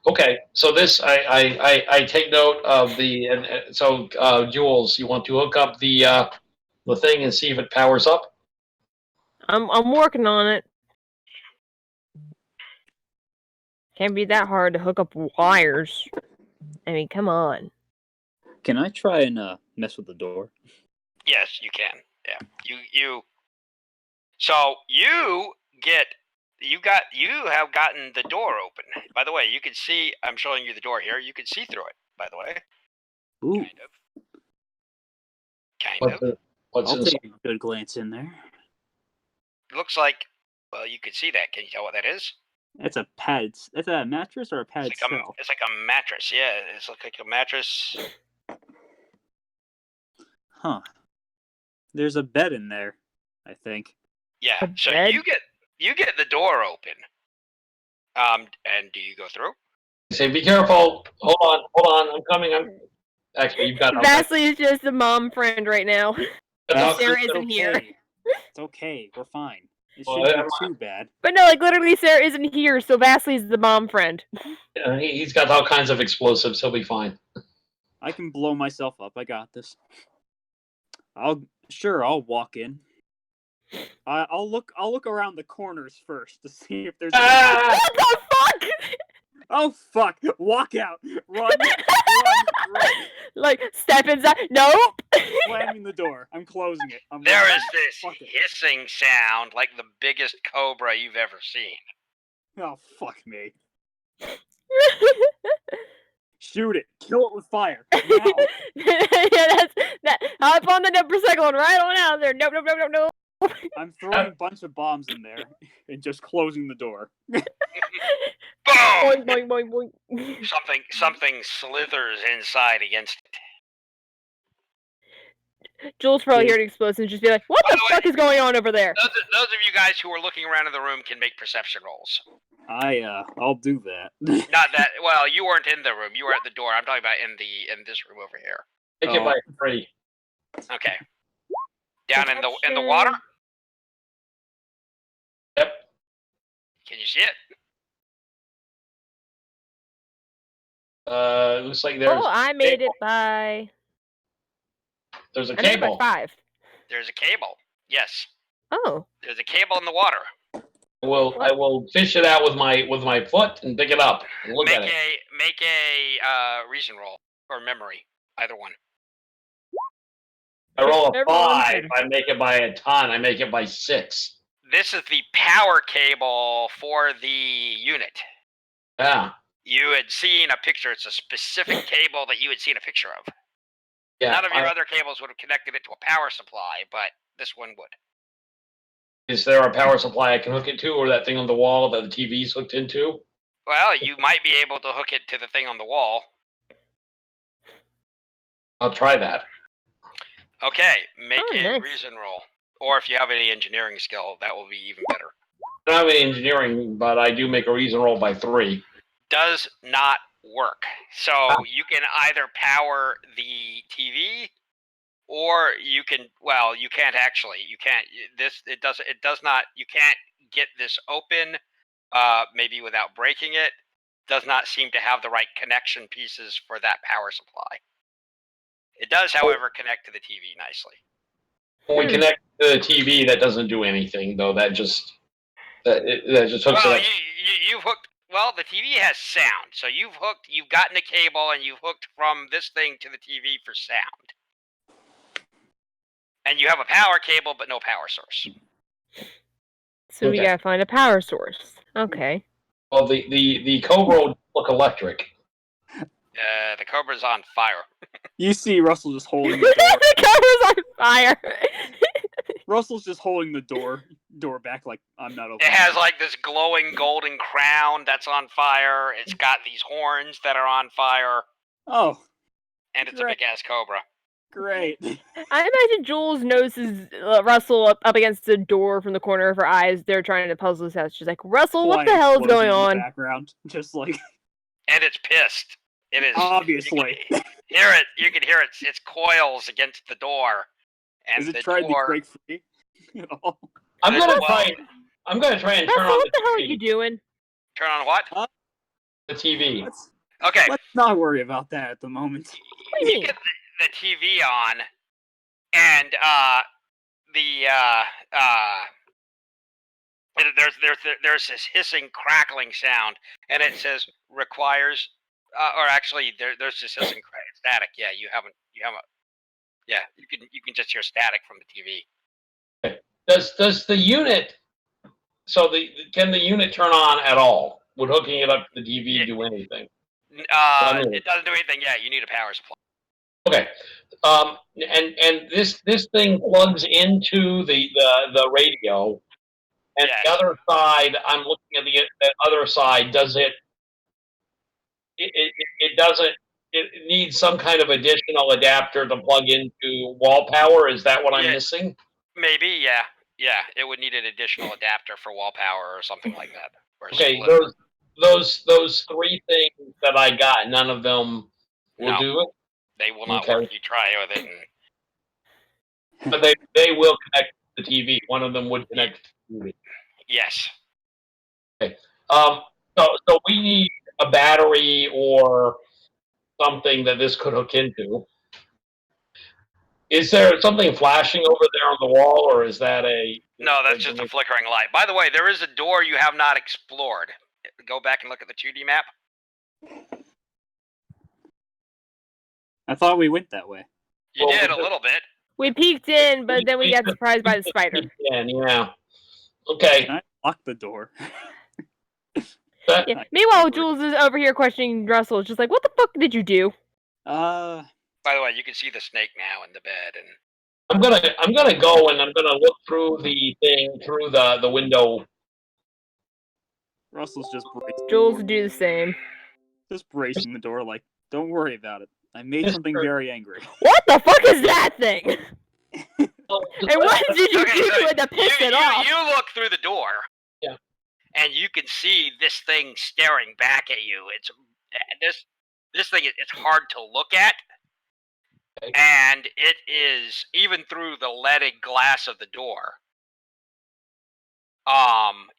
Okay, so this I take note of the and so Jules, you want to hook up the thing and see if it powers up? I'm working on it. Can't be that hard to hook up wires. I mean, come on. Can I try and mess with the door? Yes, you can. Yeah. So you have gotten the door open. By the way, you can see. I'm showing you the door here. You can see through it. By the way. Ooh. Kind of. What's I'll inside? take a good glance in there. It looks like. Well, you can see that. Can you tell what that is? It's a pad. It's a mattress or a pad It's like cell? it's like a mattress. Yeah, it's like a mattress. Huh. There's a bed in there, I think. Yeah. A So bed? you get the door open. And do you go through? Say, be careful. Hold on. I'm coming. Actually, you've got. Vasily is just a mom friend right now. Enough. Sarah It's isn't here. okay. It's okay. We're fine. It Well, shouldn't be too bad. But no, like literally Sarah isn't here, so Vasily's the mom friend. He's got all kinds of explosives. He'll be fine. I can blow myself up. I got this. I'll walk in. I'll look around the corners first to see if there's. Ah! What the fuck? Oh fuck! Walk out! Run! Like step inside. Nope. Slamming the door. I'm closing it. There running. is this Fuck it. hissing sound like the biggest cobra you've ever seen. Oh fuck me! Shoot it! Kill it with fire! Now. Yeah, that's that. Hop on the number second one right on out there. Nope. I'm throwing a bunch of bombs in there and just closing the door. Boom! Boing, boing, boing, boing. Something slithers inside against it. Jules probably heard explosions and just be like, "What the fuck is going on over there?" Those of you guys who are looking around in the room can make perception rolls. I'll do that. Not that. Well, you weren't in the room. You were at the door. I'm talking about in this room over here. Take it by 3. Okay. Down in the water. Yep. Can you see it? Looks like there's. Oh, I made it by. There's a I made it by cable. 5. There's a cable. Yes. Oh. There's a cable in the water. I will fish it out with my foot and pick it up and look at it. Make a reason roll or memory, either one. I roll a Everyone 5. did. I make it by a ton. I make it by 6. This is the power cable for the unit. Yeah. You had seen a picture. It's a specific cable that you had seen a picture of. Yeah. None of your other cables would have connected it to a power supply, but this one would. Is there a power supply I can hook it to, or that thing on the wall that the TV's hooked into? Well, you might be able to hook it to the thing on the wall. I'll try that. Okay, make a nice. reason roll. Or if you have any engineering skill, that will be even better. I don't have any engineering, but I do make a reason roll by 3. Does not work. So you can either power the TV, or you can. Well, you can't actually. You can't. It does not. You can't get this open. Maybe without breaking it. Does not seem to have the right connection pieces for that power supply. It does, however, connect to the TV nicely. When we connect to the TV, that doesn't do anything, though. That just hooks Well, it up. you've hooked. Well, the TV has sound, so you've gotten a cable and you've hooked from this thing to the TV for sound. And you have a power cable, but no power source. So we Okay. gotta find a power source. Okay. Well, the Cobra would look electric. The Cobra's on fire. You see Russell just holding the door. The cover's on fire. Russell's just holding the door back like I'm not open. It has like this glowing golden crown that's on fire. It's got these horns that are on fire, Oh, and it's Great. a big ass Cobra. great. I imagine Jules noses Russell up against the door from the corner of her eyes. They're trying to puzzle this out. She's like, Russell, what the Quiet hell is explosion going in the on? background, just like And it's pissed. It is obviously. You can hear it. You can hear its coils against the door, and Is it the trying to door. break free at all? I'm gonna Well, try. I'm gonna try and turn Russell, on what the hell are the you TV. doing? Turn on what? The TV. Okay, Let's not worry about that at the moment. What do you you mean? get the TV on, and there's this hissing, crackling sound, and it says requires, or actually there's this hissing static. Yeah, you haven't. Yeah, you can just hear static from the TV. Does the unit? So can the unit turn on at all? Would hooking it up to the TV do anything? It doesn't do anything yet. You need a power supply. Okay. And this thing plugs into the radio, and Yes. the other side, I'm looking at the other side. Does it doesn't. It needs some kind of additional adapter to plug into wall power. Is that what I'm missing? Maybe, yeah. Yeah, it would need an additional adapter for wall power or something like that. Okay, those three things that I got, none of them will do it. They will not work. You try with it, but they will connect to the TV. One of them would connect to the TV. Yes. Okay. So we need a battery or something that this could hook into. Is there something flashing over there on the wall, or is that a... No, that's just a flickering light. By the way, there is a door you have not explored. Go back and look at the 2D map. I thought we went that way. You did a little bit. We peeked in, but then we got surprised by the spider. Yeah. Okay. Can I lock the door? Yeah. Meanwhile, Jules is over here questioning Russell. It's just like, what the fuck did you do? By the way, you can see the snake now in the bed, and I'm gonna go and I'm gonna look through the thing through the window. Russell's just bracing. Jules do the same. Just bracing the door, like, don't worry about it. I made something very angry. What the fuck is that thing? And what did you do to piss it off? You look through the door. Yeah. And you can see this thing staring back at you. It's this thing. It's hard to look at, and it is even through the leaded glass of the door.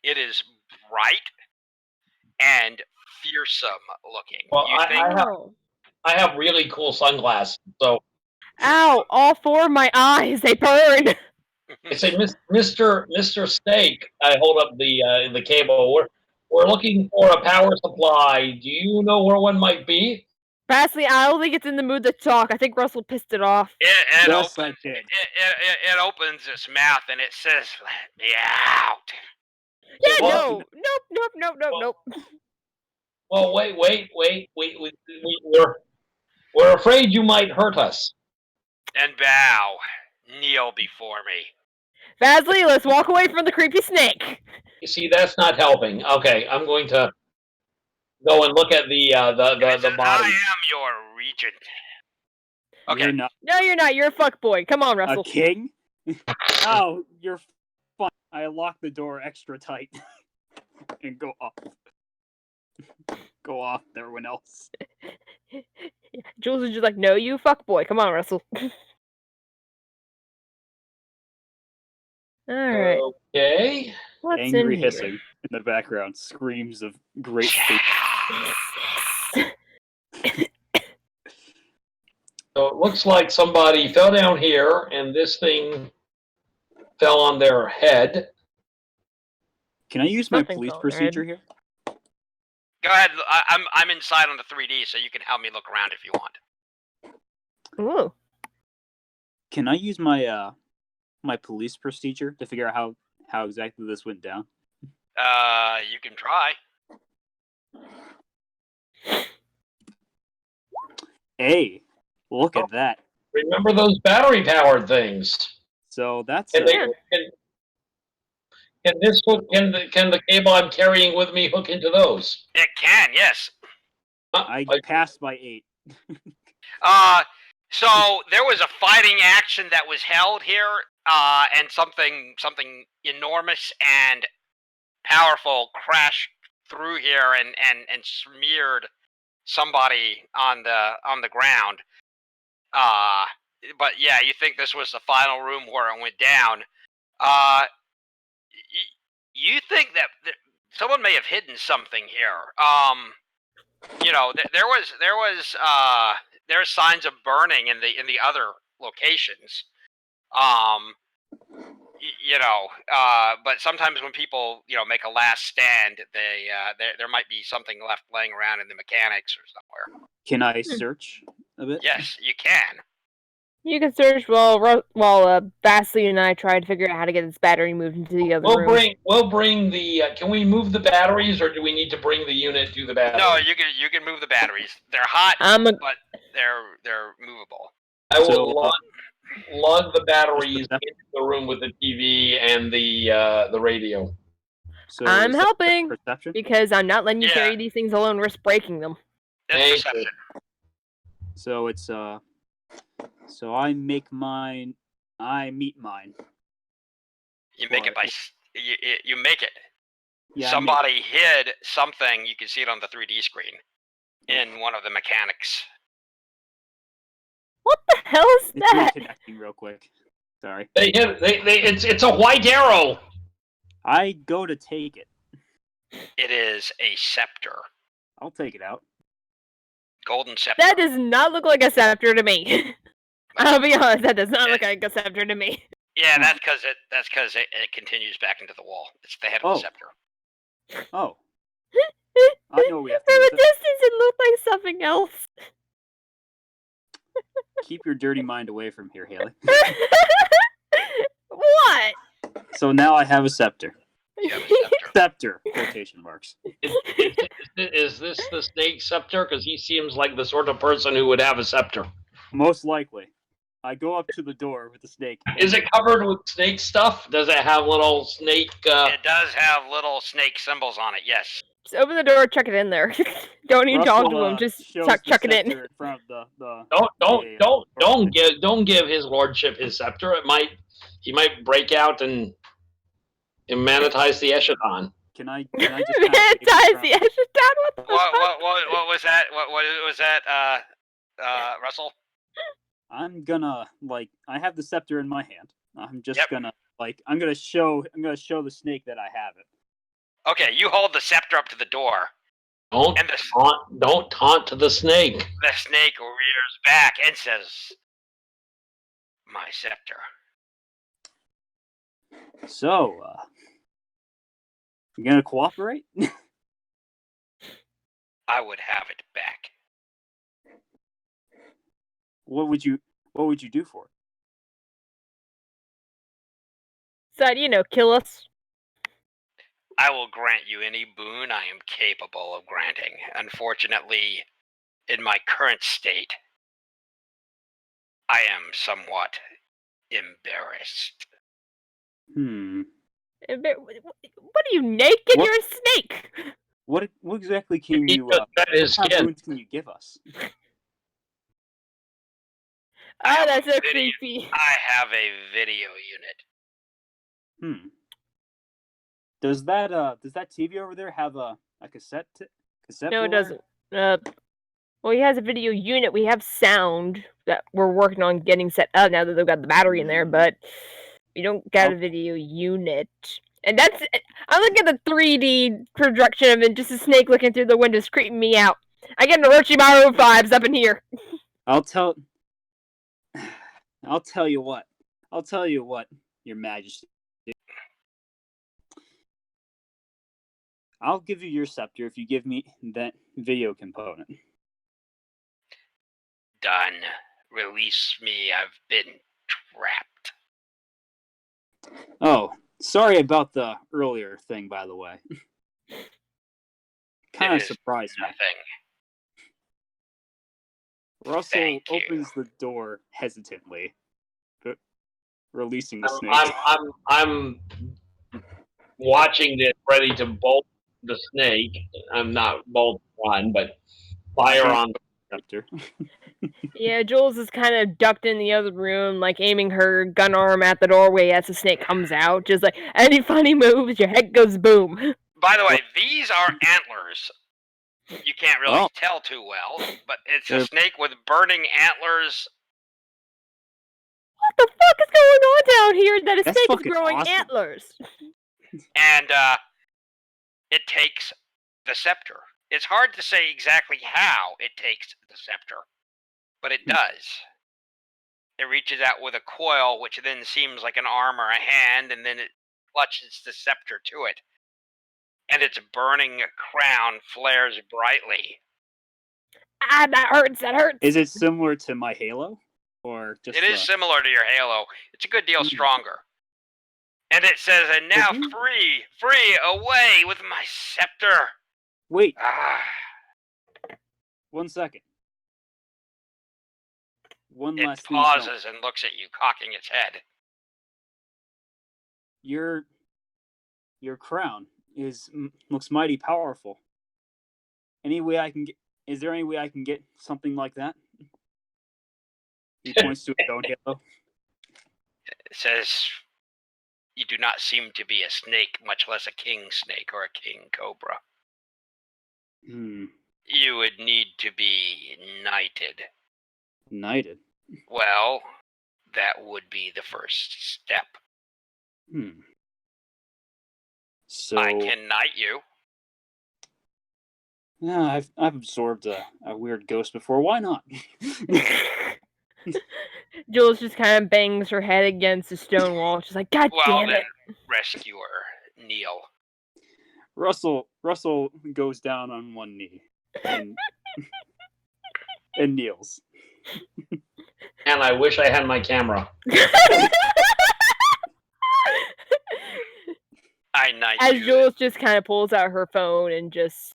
It is bright and fearsome looking. Well, I have really cool sunglasses, so. Ow! All four of my eyes, they burn. I say, Mr. Snake. I hold up the cable. We're looking for a power supply. Do you know where one might be? Vasily, I don't think it's in the mood to talk. I think Russell pissed it off. It opens its mouth and it says, "Let me out." Yeah, nope. Well, wait. We're afraid you might hurt us. And bow, kneel before me. Vasily, let's walk away from the creepy snake. You see, that's not helping. Okay, I'm going to go and look at the body. I am your regent. Okay. You're not. No, you're not. You're a fuckboy. Come on, Russell. A king? Oh, you're fine. I lock the door extra tight and go off. Go off, everyone else. Jules is just like, no, you fuckboy. Come on, Russell. Alright. Okay. What's Angry in here? hissing in the background. Screams of great fate. So it looks like somebody fell down here, and this thing fell on their head. Can I use my Something police fell on their procedure here? Go ahead. I'm inside on the 3D, so you can help me look around if you want. Ooh. Can I use my my police procedure to figure out how exactly this went down? You can try. Hey, look at that. Remember those battery-powered things? So that's Can the cable I'm carrying with me hook into those? It can, yes. I passed by 8. So there was a fighting action that was held here, and something enormous and powerful crashed through here and smeared somebody on the ground. But yeah, you think this was the final room where it went down. You think that someone may have hidden something here. There's signs of burning in the other locations. But sometimes when people, make a last stand, there might be something left laying around in the mechanics or somewhere. Can I search a bit? Yes, you can. You can search while Vasily and I try to figure out how to get this battery moved into the other room. We'll bring the. Can we move the batteries, or do we need to bring the unit to the batteries? No, you can move the batteries. They're hot, but they're movable. I will lug the batteries into the room with the TV and the radio. So I'm helping perception? because I'm not letting you carry these things alone. Risk breaking them. It's perception. So it's So I meet mine. You make it by you make it. Yeah, Somebody hid something. You can see it on the 3D screen in one of the mechanics. What the hell is that? Connecting real quick. Sorry. It's a white arrow. I go to take it. It is a scepter. I'll take it out. Golden scepter. That does not look like a scepter to me. I'll be honest, that does not look like a scepter to me. Yeah, that's because it continues back into the wall. It's the head of the scepter. Oh. I know we have to From do a that. distance, it looked like something else. Keep your dirty mind away from here, Haley. What? So now I have a scepter. You have a scepter. Scepter, quotation marks. Is this the snake scepter? Because he seems like the sort of person who would have a scepter. Most likely. I go up to the door with the snake. Is it covered with snake stuff? Does it have little snake... It does have little snake symbols on it, yes. Just open the door, chuck it in there. Don't even talk to him, just chuck it in. Front of the Don't give his lordship his scepter. He might break out and immanentize the Eschaton. Can I just Manitize the Eschaton? What the fuck? What was that? What was that, Russell? I'm gonna I have the scepter in my hand. I'm just gonna I'm gonna show the snake that I have it. Okay, you hold the scepter up to the door. Don't taunt the snake. The snake rears back and says, "My scepter." So, you gonna cooperate? I would have it back. What would you do for it? So, kill us. I will grant you any boon I am capable of granting. Unfortunately, in my current state, I am somewhat embarrassed. What are you, naked? You're a snake! What exactly can you boons can you give us? Oh, that's so creepy. I have a video unit. Does that TV over there have a cassette No, it player? doesn't. Well, he has a video unit. We have sound that we're working on getting set up now that they've got the battery in there, but we don't got a video unit. And I'm looking at the 3D projection of it, just a snake looking through the windows, creeping me out. I get an Orochimaru vibes up in here. I'll tell you what, Your Majesty. I'll give you your scepter if you give me that video component. Done. Release me. I've been trapped. Oh, sorry about the earlier thing, by the way. Kind of surprised me. Russell opens the door hesitantly, but releasing the snake. I'm watching it, ready to bolt the snake. I'm not bolt one, but fire on the scepter. Yeah, Jules is kind of ducked in the other room, aiming her gun arm at the doorway as the snake comes out. Just any funny moves, your head goes boom. By the way, these are antlers. You can't really tell too well, but it's a snake with burning antlers. What the fuck is going on down here that a snake is growing antlers? And it takes the scepter. It's hard to say exactly how it takes the scepter, but it does. It reaches out with a coil, which then seems like an arm or a hand, and then it clutches the scepter to it. And its burning crown flares brightly. Ah, that hurts. That hurts. Is it similar to my Halo, or just? It is similar to your Halo. It's a good deal stronger. And it says, "And now free, away with my scepter." Wait, Ah. 1 second. One It last thing. pauses and looks at you, cocking its head. Your crown looks mighty powerful. Any way I can get? Is there any way I can get something like that? He points to his own Halo. It says, "You do not seem to be a snake, much less a king snake or a king cobra. You would need to be knighted." Knighted? Well, that would be the first step. So I can knight you. Yeah, I've absorbed a weird ghost before. Why not? Jules just kind of bangs her head against the stone wall. She's like, "God damn it!" Rescuer, kneel. Russell goes down on one knee and kneels. And I wish I had my camera. I knight As you. Jules just kind of pulls out her phone and just,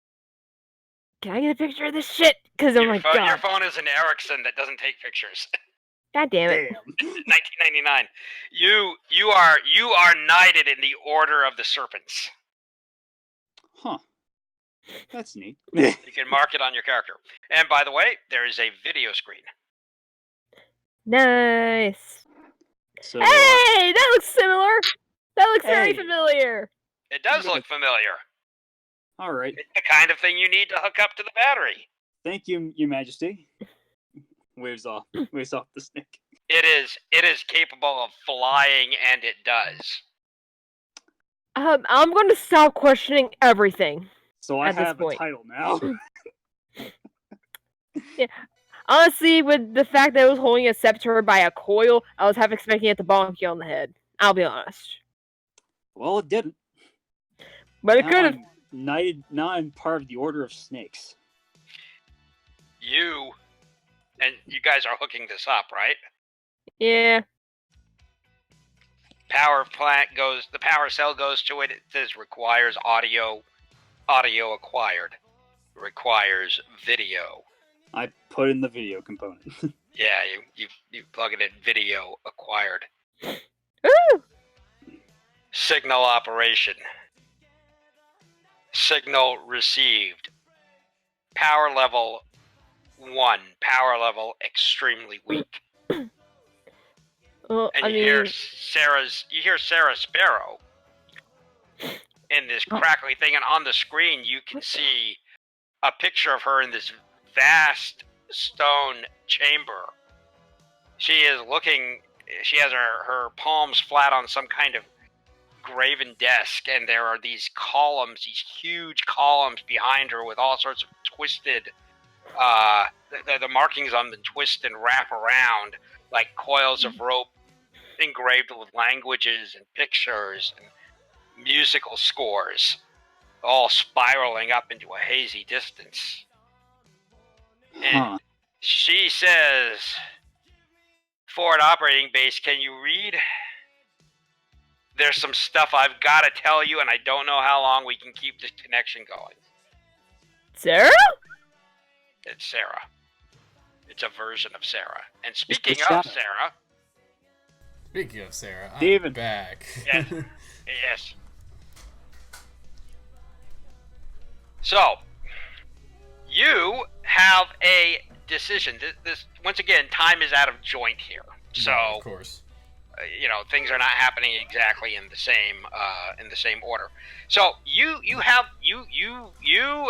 "Can I get a picture of this shit?" Because oh my god, Your phone is an Ericsson that doesn't take pictures. God damn it! 1999. You are knighted in the Order of the Serpents. Huh. That's neat. You can mark it on your character. And by the way, there is a video screen. Nice. So, Hey, that looks similar. That looks very familiar. It does look familiar. All right. It's the kind of thing you need to hook up to the battery. Thank you, Your Majesty. Waves off the snake. It is capable of flying, and it does. I'm going to stop questioning everything. So I at this have a point. title now. Yeah. Honestly, with the fact that it was holding a scepter by a coil, I was half expecting it to bonk you on the head. I'll be honest. Well, it didn't. But it could have. Knighted. Now I'm part of the Order of Snakes. You guys are hooking this up, right? Yeah. The power cell goes to it. It says requires audio acquired. Requires video. I put in the video component. Yeah, you plug it in, video acquired. Ooh! Signal operation. Signal received. Power level 1. Power level extremely weak. Well, And you hear Sarah Sparrow in this crackly thing, and on the screen you can see a picture of her in this vast stone chamber. She has her palms flat on some kind of graven desk, and there are these huge columns behind her with all sorts of twisted, the markings on them twist and wrap around like coils of rope engraved with languages and pictures and musical scores, all spiraling up into a hazy distance. And she says, "Forward operating base, can you read? There's some stuff I've got to tell you, and I don't know how long we can keep this connection going." Sarah? It's Sarah. It's a version of Sarah. And speaking of Sarah, I'm David. back. Yes. So, you have a decision. This once again, time is out of joint here. So, of course, things are not happening exactly in the same order. So you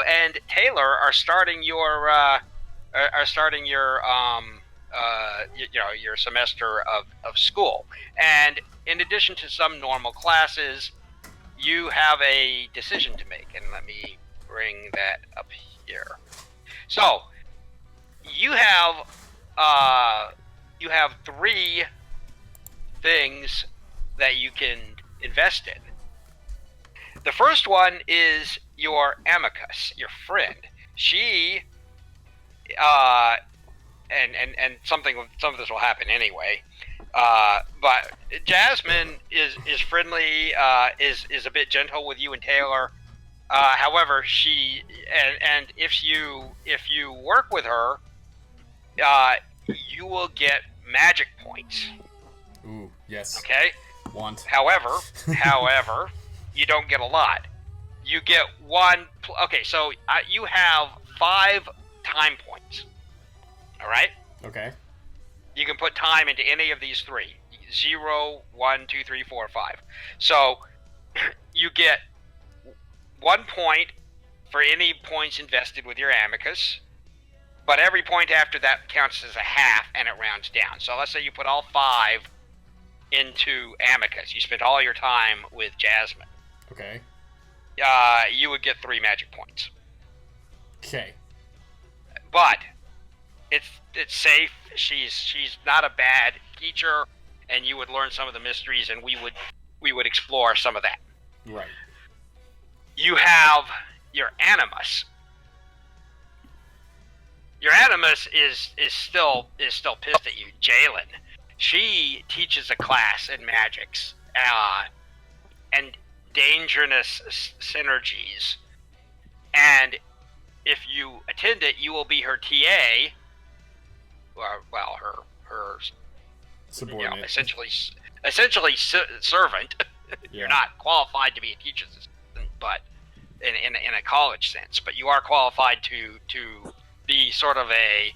and Taylor are starting your your semester of school, and in addition to some normal classes, you have a decision to make. And let me bring that up here. So you have you have 3 things that you can invest in. The first one is your amicus, your friend. She, and some of this will happen anyway. But Jasmine is friendly, is a bit gentle with you and Taylor. However, she and if you work with her, you will get magic points. Ooh, yes. Okay. Want. However, you don't get a lot. You get 1. Okay, so you have 5 time points. All right. Okay. You can put time into any of these 3. 0, 1, 2, 3, 4, 5. So you get 1 point for any points invested with your amicus, but every point after that counts as a half, and it rounds down. So let's say you put all 5 into amicus. You spent all your time with Jasmine. Okay. You would get 3 magic points. Okay. But it's safe. She's not a bad teacher, and you would learn some of the mysteries, and we would explore some of that. Right. You have your animus. Your animus is still pissed at you, Jalen. She teaches a class in magics and dangerous synergies, and if you attend it, you will be her TA. Well, her Subordinate. essentially servant. Yeah. You're not qualified to be a teacher's assistant, but in a college sense, but you are qualified to be sort of a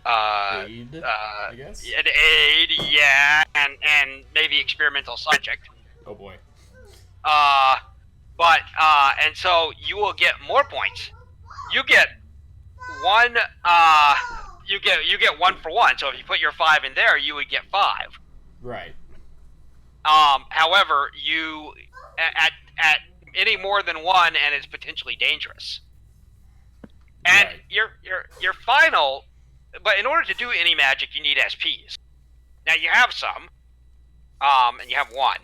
Aid, I guess. an aid, yeah, and maybe experimental subject. Oh boy. And so you will get more points. You get 1. You get 1 for 1. So if you put your 5 in there, you would get 5. Right. However, you at any more than 1, and it's potentially dangerous. And Right. your final, but in order to do any magic, you need SPs. Now you have some, and you have 1,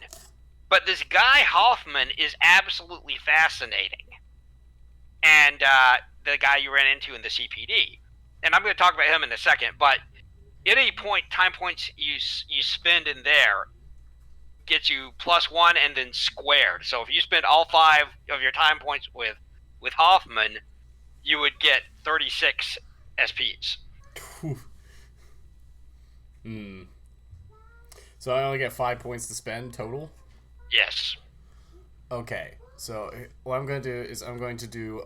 but this guy Hoffman is absolutely fascinating, and the guy you ran into in the CPD, and I'm going to talk about him in a second. But any time points you spend in there gets you +1 and then squared. So if you spend all 5 of your time points with Hoffman, you would get 36 SPs. So I only get 5 points to spend total? Yes. Okay. So what I'm going to do is I'm going to do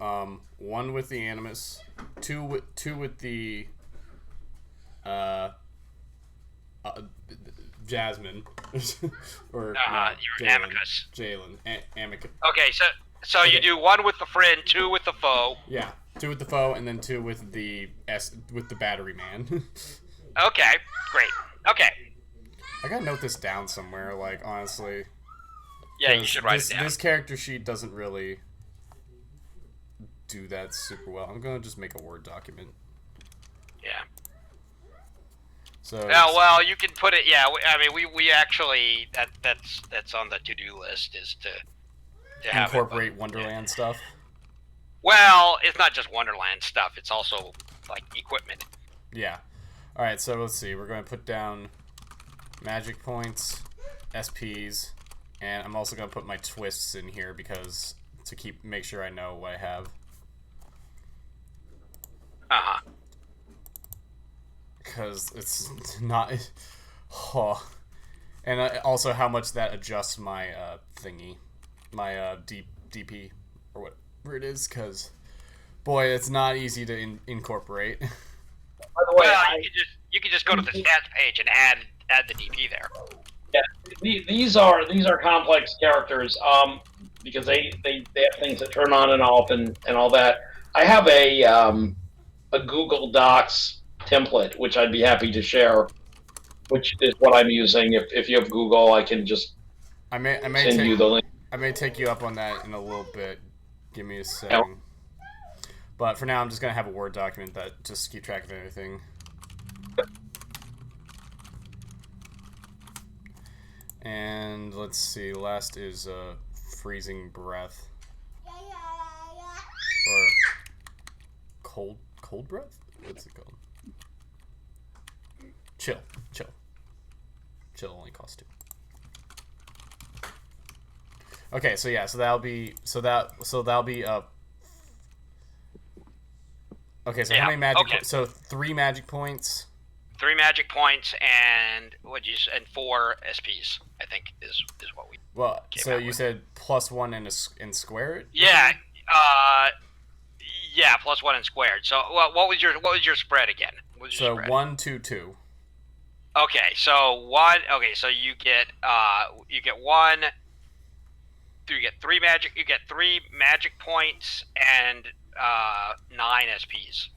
1 with the animus, 2 with the Jasmine or your amicus. Jalen, amicus. Okay, so you do 1 with the friend, 2 with the foe. Yeah, 2 with the foe, and then 2 with the battery man. Okay, great. Okay. I gotta note this down somewhere. Like honestly. Yeah, you should write this, it down. This character sheet doesn't really do that super well. I'm gonna just make a Word document. Yeah. So. Well, you can put it. Yeah, I mean, we actually that's on the to-do list is to have incorporate Wonderland stuff. Well, it's not just Wonderland stuff. It's also like equipment. Yeah. All right. So let's see. We're going to put down magic points, SPs, and I'm also going to put my twists in here because to make sure I know what I have. Because it's not. Oh. And also how much that adjusts my thingy, my DP or whatever it is. Because boy, it's not easy to incorporate. By the way, Well, you can just go to the stats page and add the DP there. Yeah, these are complex characters because they have things that turn on and off and all that. I have a Google Docs template which I'd be happy to share, which is what I'm using. If you have Google, I can just send you the link. I may take you up on that in a little bit. Give me a second. Yep. But for now, I'm just gonna have a Word document that just keep track of everything. And let's see. Last is freezing breath. Or cold breath? What's it called? Chill. Chill only costs 2. Okay, so yeah, so that'll be Okay, so how many magic? Okay. So 3 magic points. 3 magic points and 4 SPs. I think is what we. Well, so you said +1 and square it. Yeah. Yeah, +1 and squared. So what was your spread again? What was your spread? 1, 2, 2. Okay, so 1. Okay, so you get 1. You get 3 magic. You get 3 magic points and 9 SPs.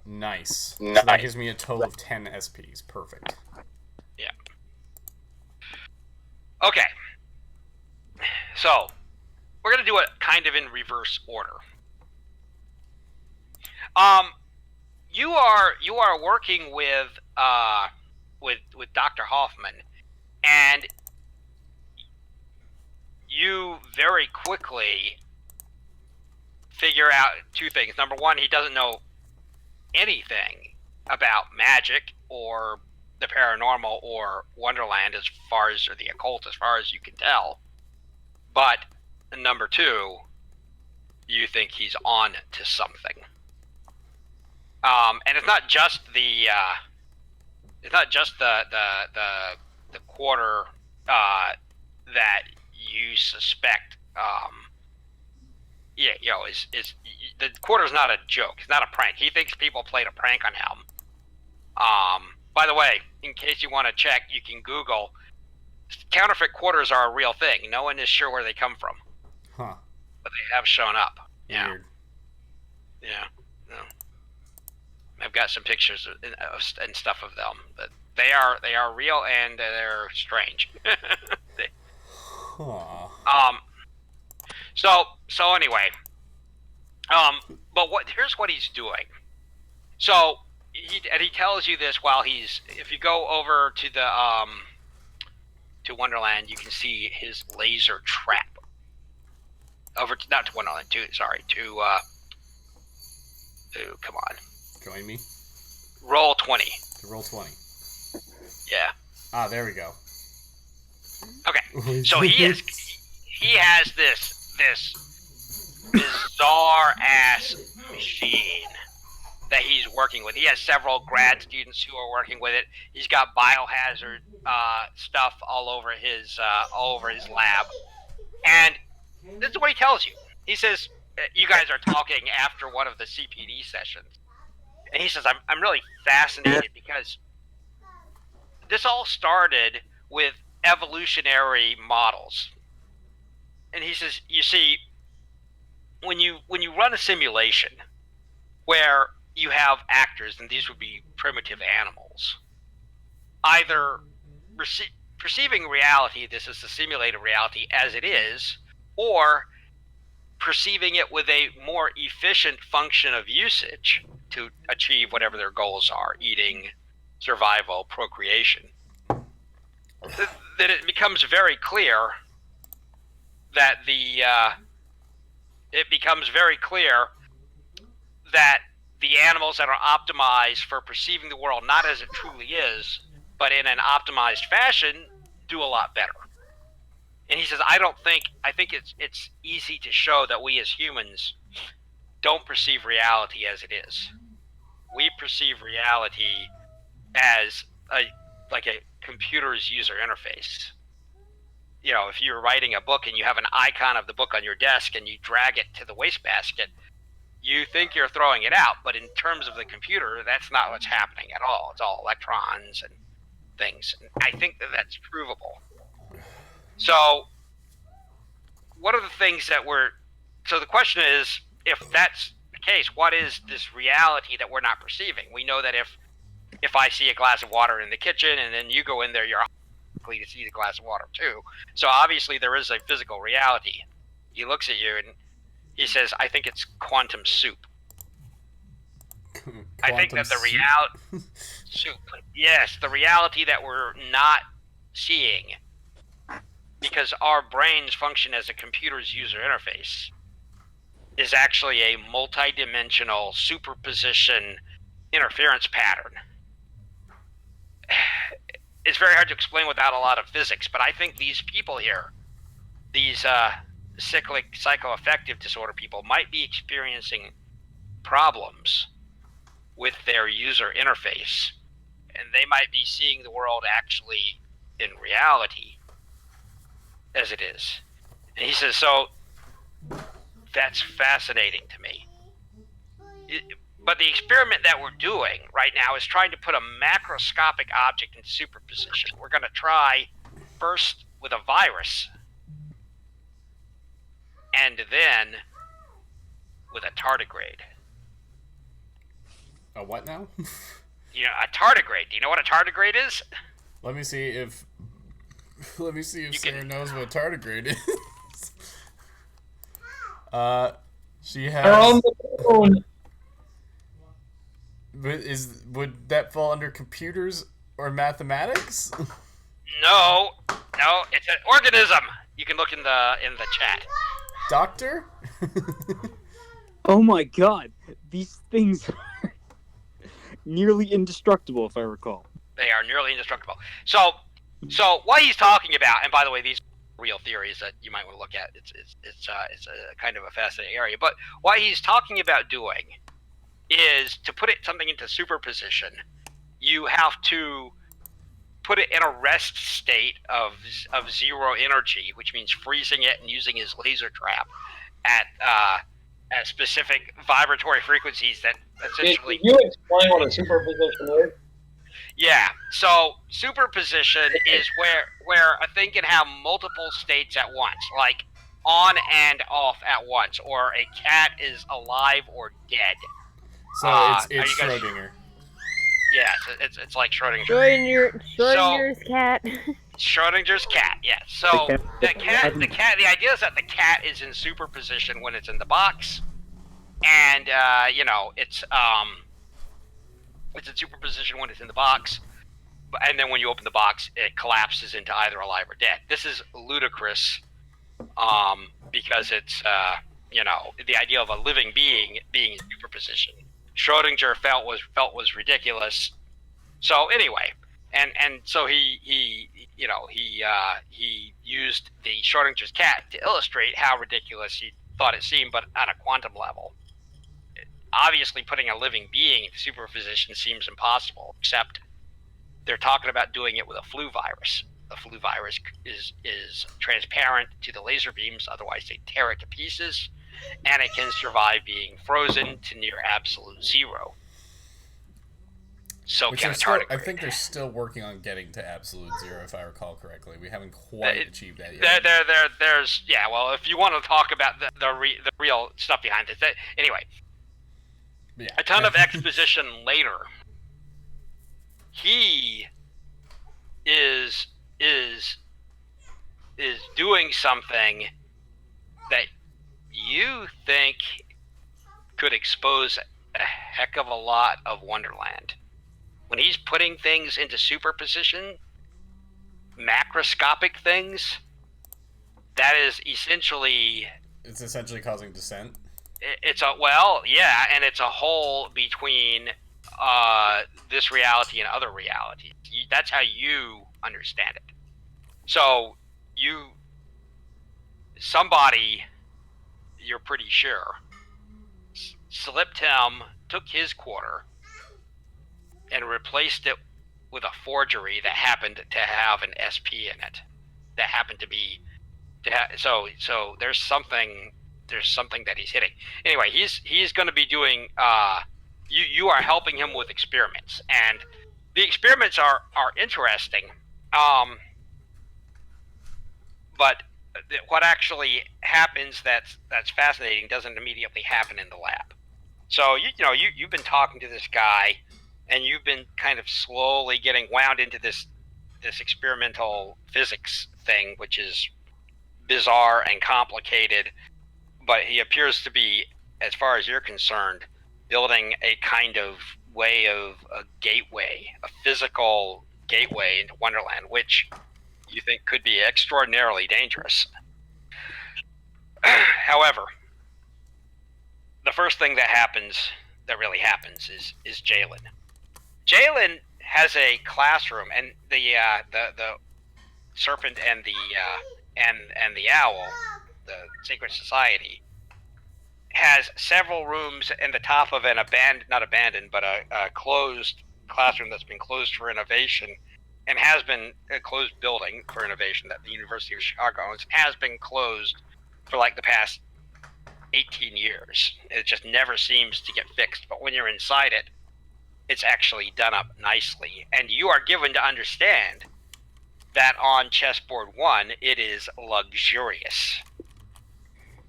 Nice. So that gives me a total of 10 SPs. Perfect. Yeah. Okay. So we're gonna do it kind of in reverse order. You are working with Dr. Hoffman, and you very quickly figure out 2 things. Number 1, he doesn't know anything about magic or the paranormal or Wonderland or the occult, as far as you can tell. But number 2, you think he's on to something. And it's not just the quarter that you suspect. Is the quarter's not a joke. It's not a prank. He thinks people played a prank on him. By the way, in case you want to check, you can Google. Counterfeit quarters are a real thing. No one is sure where they come from. Huh. But they have shown up. Yeah. Weird. Yeah. I've got some pictures and stuff of them, but they are real and they're strange. Huh. So anyway, but here's what he's doing. So he tells you this while if you go over to the to Wonderland, you can see his laser trap. Not to Wonderland, come on. Join me. Roll 20. Roll 20. Yeah. Ah, there we go. Okay. So he has this bizarre ass machine that he's working with. He has several grad students who are working with it. He's got biohazard stuff all over his lab, and this is what he tells you. He says, "You guys are talking after one of the CPD sessions," and he says, "I'm really fascinated because this all started with evolutionary models." And he says, "You see, when you run a simulation where you have actors, and these would be primitive animals, either perceiving reality, this is the simulated reality as it is, or perceiving it with a more efficient function of usage to achieve whatever their goals are, eating, survival, procreation, that it becomes very clear that the animals that are optimized for perceiving the world not as it truly is, but in an optimized fashion, do a lot better." And he says, I think it's easy to show that we as humans don't perceive reality as it is. We perceive reality as a computer's user interface. You know, if you're writing a book and you have an icon of the book on your desk and you drag it to the wastebasket, you think you're throwing it out, but in terms of the computer, that's not what's happening at all. It's all electrons and things. And I think that's provable. So, what are the things that so the question is, if that's the case, what is this reality that we're not perceiving? We know that if I see a glass of water in the kitchen and then you go in there, you're likely to see the glass of water too. So obviously there is a physical reality. He looks at you and he says, I think it's quantum soup. I think that the reality soup. Yes, the reality that we're not seeing, because our brains function as a computer's user interface, is actually a multi-dimensional superposition interference pattern. It's very hard to explain without a lot of physics, but I think these people here, these cyclic psychoaffective disorder people, might be experiencing problems with their user interface, and they might be seeing the world actually in reality as it is. And he says, so that's fascinating to me. But the experiment that we're doing right now is trying to put a macroscopic object in superposition. We're going to try first with a virus, and then with a tardigrade. A what now? A tardigrade. Do you know what a tardigrade is? Let me see if Sarah knows what a tardigrade is. She has. They're on the phone. Would that fall under computers or mathematics? No, it's an organism. You can look in the chat. Doctor? Oh my god, these things are nearly indestructible, if I recall. They are nearly indestructible. So what he's talking about, and by the way, these are real theories that you might want to look at. It's a kind of a fascinating area. But what he's talking about doing is to put something into superposition. You have to put it in a rest state of zero energy, which means freezing it and using his laser trap at specific vibratory frequencies that essentially. Can you explain what a superposition is? Yeah. So superposition is where a thing can have multiple states at once, like on and off at once, or a cat is alive or dead. So it's Schrodinger. Yeah, it's like Schrodinger. Schrodinger's cat. Schrodinger's cat. Yeah. So the idea is that the cat is in superposition when it's in the box, and it's in superposition when it's in the box, and then when you open the box, it collapses into either alive or dead. This is ludicrous, because it's the idea of a living being being in superposition. Schrodinger felt was ridiculous. So anyway, and so he used the Schrodinger's cat to illustrate how ridiculous he thought it seemed, but on a quantum level. Obviously, putting a living being into superposition seems impossible, except they're talking about doing it with a flu virus. The flu virus is transparent to the laser beams, otherwise they tear it to pieces, and it can survive being frozen to near absolute zero. So Which can a still, tardigrade. I think they're still working on getting to absolute zero, if I recall correctly. We haven't quite achieved that yet. There's well, if you want to talk about the real stuff behind it, anyway. Yeah. A ton of exposition later. He is doing something that you think could expose a heck of a lot of Wonderland. When he's putting things into superposition, macroscopic things, that is essentially... It's essentially causing dissent. It's a hole between this reality and other realities. That's how you understand it. So somebody, you're pretty sure, slipped him, took his quarter, and replaced it with a forgery that happened to have an SP in it. That happened to be so there's something that he's hitting. Anyway, he's going to be doing. You are helping him with experiments, and the experiments are interesting. But what actually happens that's fascinating doesn't immediately happen in the lab. So you've been talking to this guy, and you've been kind of slowly getting wound into this experimental physics thing, which is bizarre and complicated. But he appears to be, as far as you're concerned, building a kind of way of a gateway, a physical gateway into Wonderland, which you think could be extraordinarily dangerous. However, the first thing that really happens is Jalen. Jalen has a classroom, and the serpent and the owl, the secret society, has several rooms in the top of an not abandoned, but a closed classroom that's been closed for innovation, and has been a closed building for innovation that the University of Chicago owns, has been closed for like the past 18 years. It just never seems to get fixed. But when you're inside it, it's actually done up nicely. And you are given to understand that on chessboard 1, it is luxurious.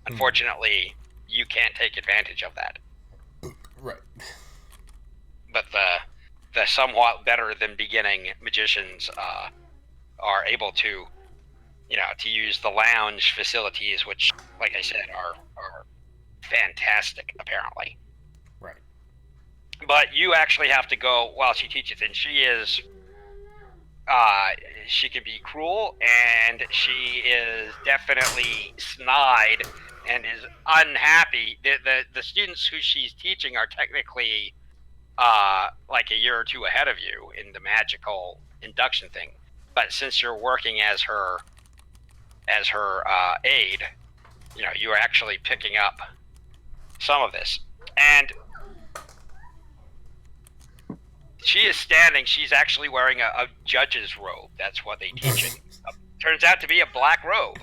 Unfortunately, you can't take advantage of that. Right. But the somewhat better than beginning magicians are able to, to use the lounge facilities, which, like I said, are fantastic, apparently. Right. But you actually have to go while she teaches, and she can be cruel, and she is definitely snide and is unhappy. The students who she's teaching are technically like a year or two ahead of you in the magical induction thing, but since you're working as her aide, you are actually picking up some of this. And she is standing. She's actually wearing a judge's robe. That's what they teach it. Turns out to be a black robe.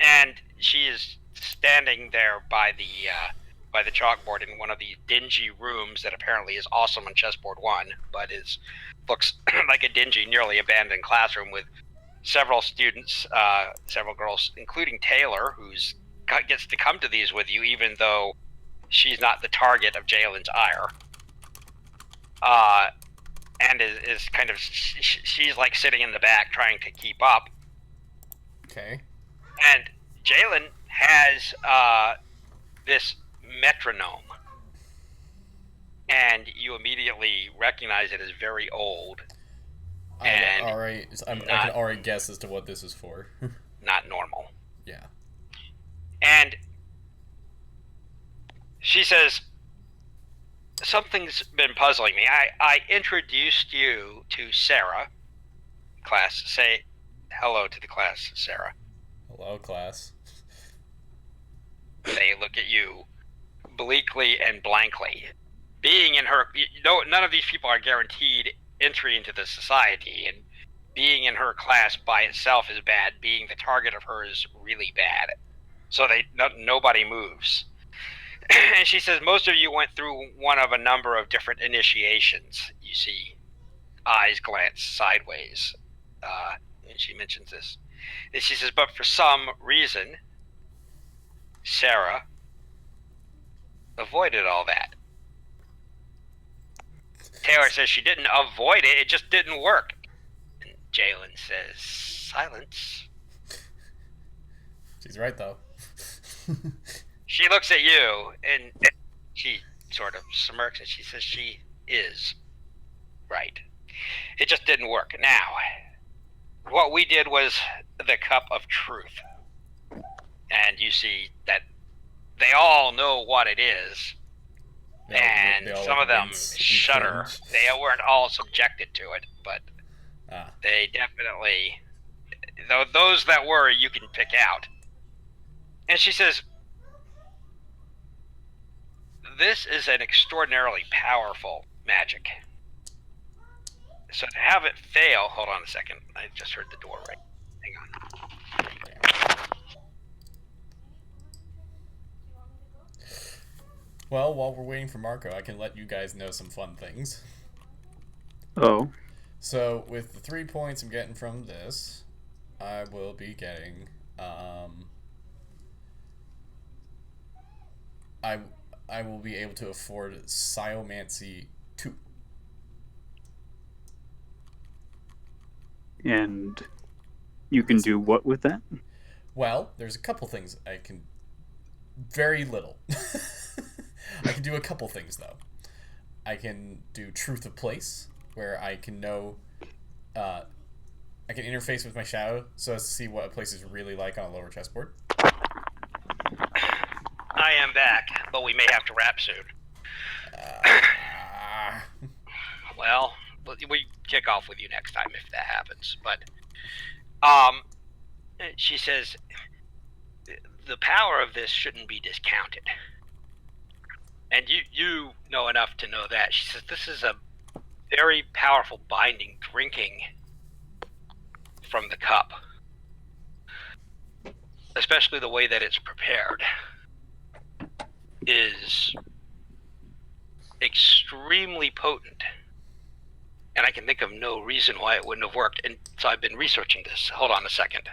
And she is standing there by the chalkboard in one of these dingy rooms that apparently is awesome on chessboard 1, but looks like a dingy, nearly abandoned classroom with several students, several girls, including Taylor, who's gets to come to these with you, even though she's not the target of Jalen's ire. And is kind of, she's like sitting in the back trying to keep up. Okay. And Jalen has this metronome, and you immediately recognize it as very old. And I can already guess as to what this is for. Not normal. Yeah. And she says, something's been puzzling me. I introduced you to Sarah. Class, say hello to the class, Sarah. Hello, class. They look at you bleakly and blankly. Being in her, none of these people are guaranteed entry into the society, and being in her class by itself is bad. Being the target of her is really bad. So nobody moves. And she says, most of you went through one of a number of different initiations. You see eyes glance sideways. And she mentions this. And she says, but for some reason, Sarah avoided all that. Taylor says she didn't avoid it, it just didn't work. And Jalen says, silence. She's right, though. She looks at you, and she sort of smirks, and she says she is right. It just didn't work. Now, what we did was the cup of truth. And you see that they all know what it is. And some of them shudder. They weren't all subjected to it, but they definitely, those that were, you can pick out. And she says, this is an extraordinarily powerful magic. So to have it fail, hold on a second. I just heard the door ring. Hang on. Well, while we're waiting for Marco, I can let you guys know some fun things. Oh. So, with the 3 points I'm getting from this, I will be getting, I will be able to afford Sciomancy 2. And you can do what with that? Well, there's a couple things I can... Very little. I can do a couple things, though. I can do Truth of Place, where I can know, I can interface with my shadow so as to see what a place is really like on a lower chessboard? I am back, but we may have to wrap soon. Well, we kick off with you next time if that happens. But she says the power of this shouldn't be discounted, and you know enough to know that. She says this is a very powerful binding. Drinking from the cup, especially the way that it's prepared, is extremely potent. And I can think of no reason why it wouldn't have worked. And so I've been researching this. Hold on a second.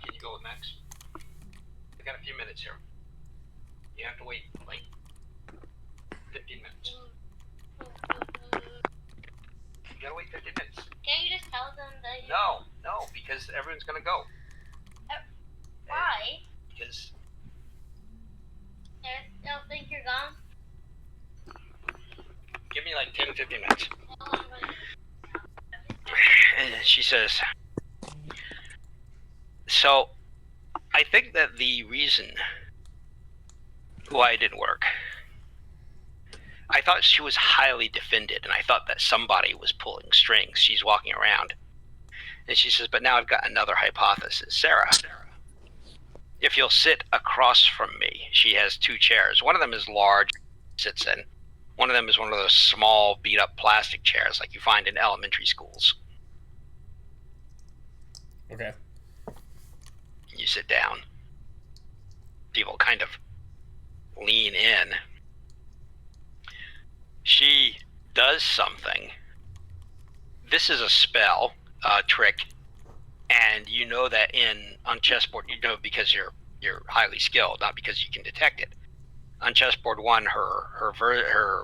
Can you go with Max? I got a few minutes here. You have to wait like 15 minutes. You gotta wait 15 minutes. Can't you just tell them that? No, because everyone's gonna go. Why? Because They don't think you're gone? give me like 10, 15 minutes. And she says, so I think that the reason why it didn't work, I thought she was highly defended, and I thought that somebody was pulling strings. She's walking around. And she says, but now I've got another hypothesis. Sarah, if you'll sit across from me, she has two chairs. One of them is large, sits in. One of them is one of those small, beat-up plastic chairs like you find in elementary schools. Okay. You sit down. People kind of lean in. She does something. This is a spell, trick, and you know that on chessboard, you know because you're highly skilled, not because you can detect it. On chessboard 1, her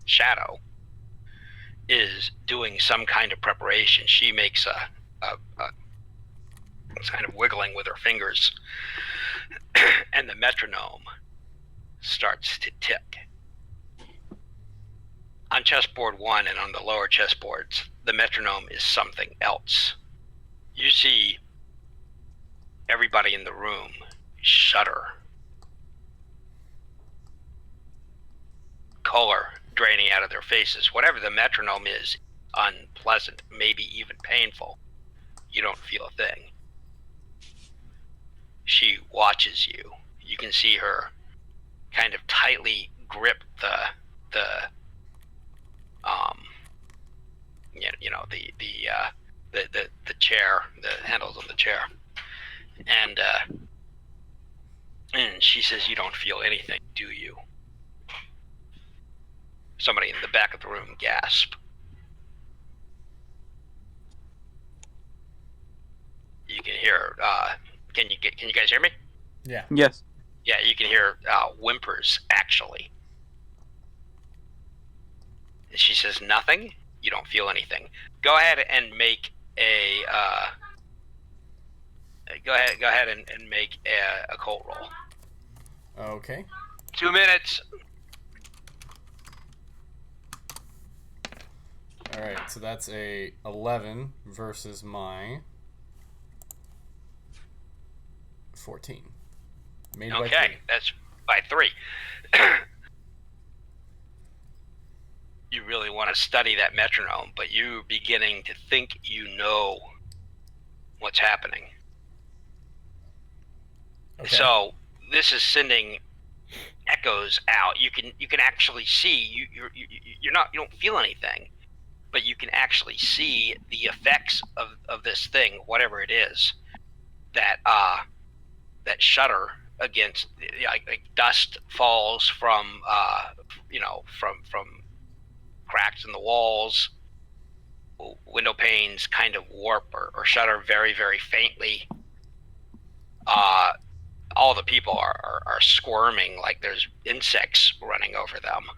shadow is doing some kind of preparation. She makes a kind of wiggling with her fingers, and the metronome starts to tick. On chessboard 1 and on the lower chessboards, the metronome is something else. You see everybody in the room shudder. Color draining out of their faces. Whatever the metronome is, unpleasant, maybe even painful. You don't feel a thing. She watches you. You can see her kind of tightly grip the chair, the handles of the chair, and she says, "You don't feel anything, do you?" Somebody in the back of the room gasp. You can hear. Can you guys hear me? Yeah. Yes. Yeah, you can hear whimpers actually. And she says, "Nothing. You don't feel anything. Go ahead and make a. Go ahead and make a occult roll. Okay. 2 minutes." All right. So that's a 11 versus my 14. Made by Okay, 3. that's by 3. You really want to study that metronome, but you're beginning to think you know what's happening. Okay. So this is sending echoes out. You can actually see you don't feel anything, but you can actually see the effects of this thing, whatever it is, that shudder against, like dust falls from from cracks in the walls, window panes kind of warp or shudder very, very faintly. All the people are squirming like there's insects running over them.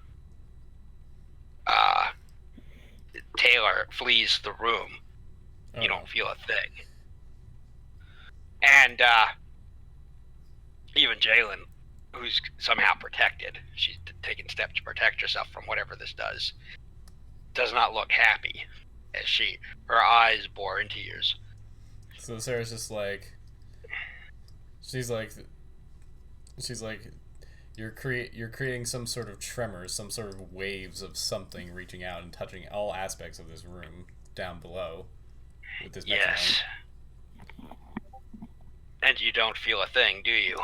Taylor flees the room. You don't feel a thing. And even Jalen who's somehow protected. She's taken steps to protect herself from whatever this does not look happy as her eyes bore into yours. So Sarah's just like, she's like, you're creating some sort of tremors, some sort of waves of something reaching out and touching all aspects of this room down below with this metronome. Yes. And you don't feel a thing, do you?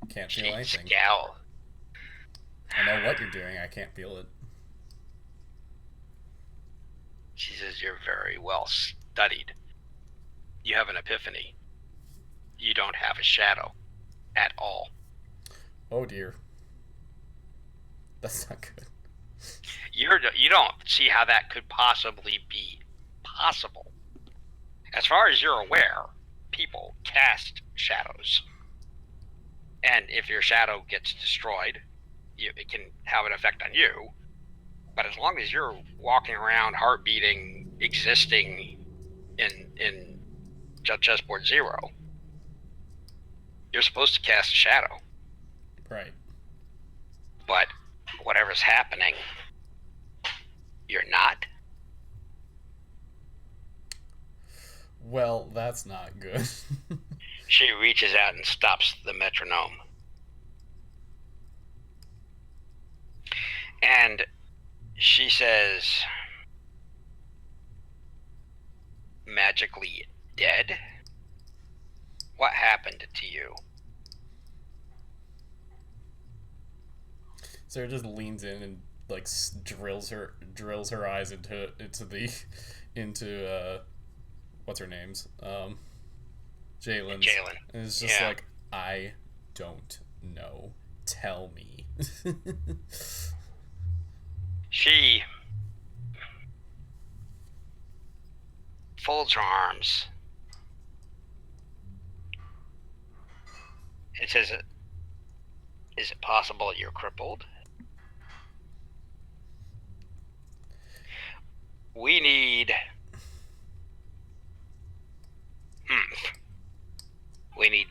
Can't feel anything. Scowl. I know what you're doing. I can't feel it. She says you're very well studied. You have an epiphany. You don't have a shadow at all. Oh dear. That's not good. You don't see how that could possibly be possible. As far as you're aware, people cast shadows. And if your shadow gets destroyed, it can have an effect on you. But as long as you're walking around, heart beating, existing in chessboard 0, you're supposed to cast a shadow. Right. But whatever's happening, you're not. Well, that's not good. She reaches out and stops the metronome. And she says, magically dead? What happened to you? Sarah just leans in and like drills her eyes into what's her name's Jalen's. Jalen. And it's just like, I don't know. Tell me. She folds her arms. It says, is it possible you're crippled? We need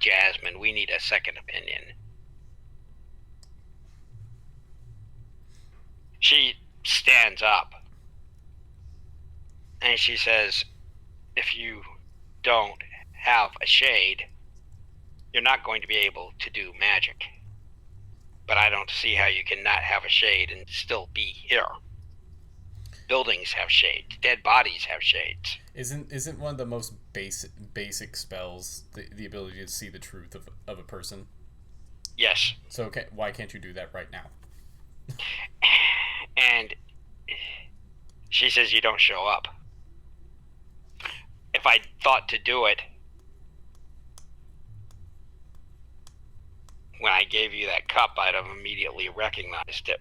Jasmine. We need a second opinion. She stands up and she says, if you don't have a shade, you're not going to be able to do magic. But I don't see how you can not have a shade and still be here. Buildings have shades. Dead bodies have shades. Isn't one of the most basic spells the ability to see the truth of a person? Yes. So why can't you do that right now? And she says you don't show up. If I thought to do it when I gave you that cup, I'd have immediately recognized it.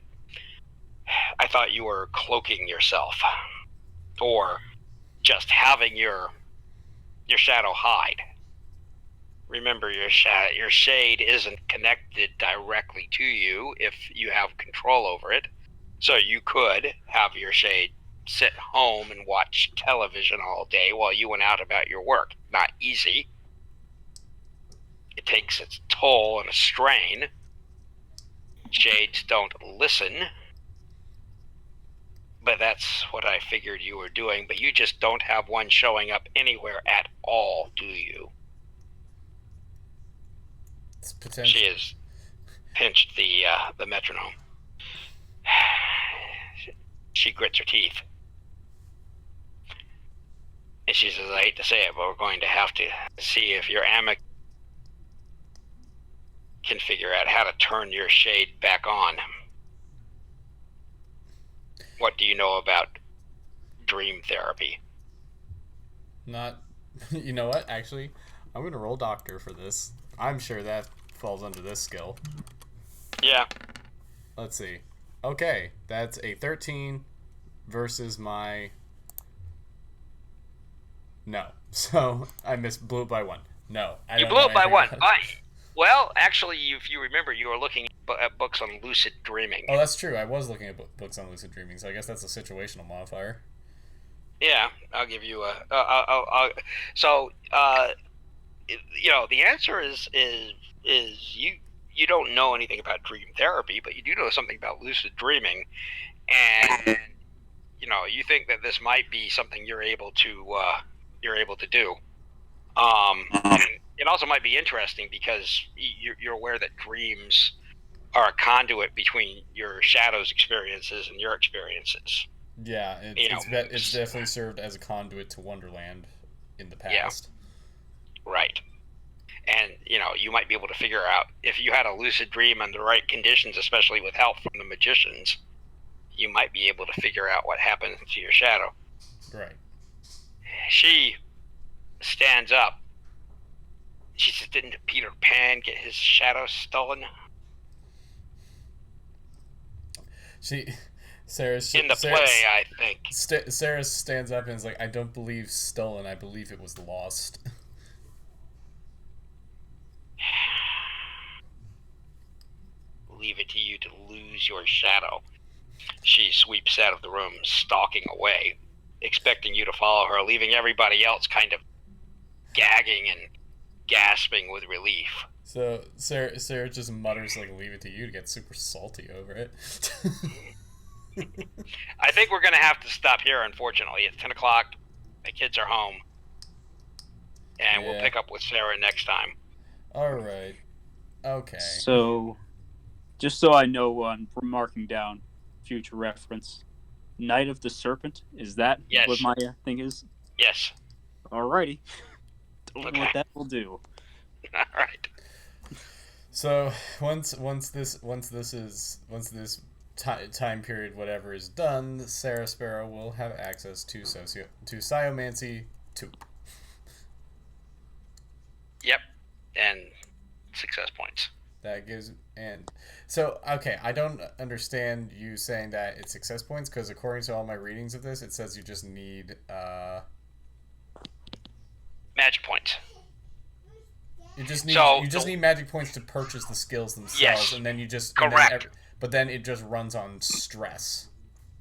I thought you were cloaking yourself, or just having your shadow hide. Remember, your shade isn't connected directly to you if you have control over it. So you could have your shade sit home and watch television all day while you went out about your work. Not easy. It takes its toll and a strain. Shades don't listen. But that's what I figured you were doing. But you just don't have one showing up anywhere at all, do you? It's potential. She has pinched the metronome. She grits her teeth. And she says, I hate to say it, but we're going to have to see if your amic can figure out how to turn your shade back on. What do you know about dream therapy? Not... You know what? Actually, I'm going to roll doctor for this. I'm sure that falls under this skill. Yeah. Let's see. Okay, that's a 13 versus my... No. So, I blew it by 1. No. You blew it by 1. Well, actually, if you remember, you were looking at books on lucid dreaming. Oh, that's true. I was looking at books on lucid dreaming, so I guess that's a situational modifier. Yeah, I'll give you a... the answer is you don't know anything about dream therapy, but you do know something about lucid dreaming, and you think that this might be something you're able to do. And it also might be interesting because you're aware that dreams are a conduit between your shadow's experiences and your experiences. Yeah, it's definitely served as a conduit to Wonderland in the past. Yeah, right. And you might be able to figure out if you had a lucid dream under the right conditions, especially with help from the magicians. You might be able to figure out what happened to your shadow. Right. She stands up. She says, "Didn't Peter Pan get his shadow stolen?" I think. Sarah stands up and is like, "I don't believe stolen. I believe it was lost." Leave it to you to lose your shadow. She sweeps out of the room, stalking away, expecting you to follow her, leaving everybody else kind of gagging and gasping with relief. So Sarah just mutters like, "Leave it to you," to get super salty over it. I think we're going to have to stop here, unfortunately. It's 10 o'clock. My kids are home. And we'll pick up with Sarah next time. All right. Okay. So, just so I know, we're marking down future reference. Night of the Serpent, is that what my thing is? Yes. Alrighty. Don't know what that will do. All right. So once this time period whatever is done, Sarah Sparrow will have access to Sciomancy 2. Yep, and success points. That gives okay. I don't understand you saying that it's success points because according to all my readings of this, it says you just need magic points. You just need magic points to purchase the skills themselves, and then you just correct. But then it just runs on stress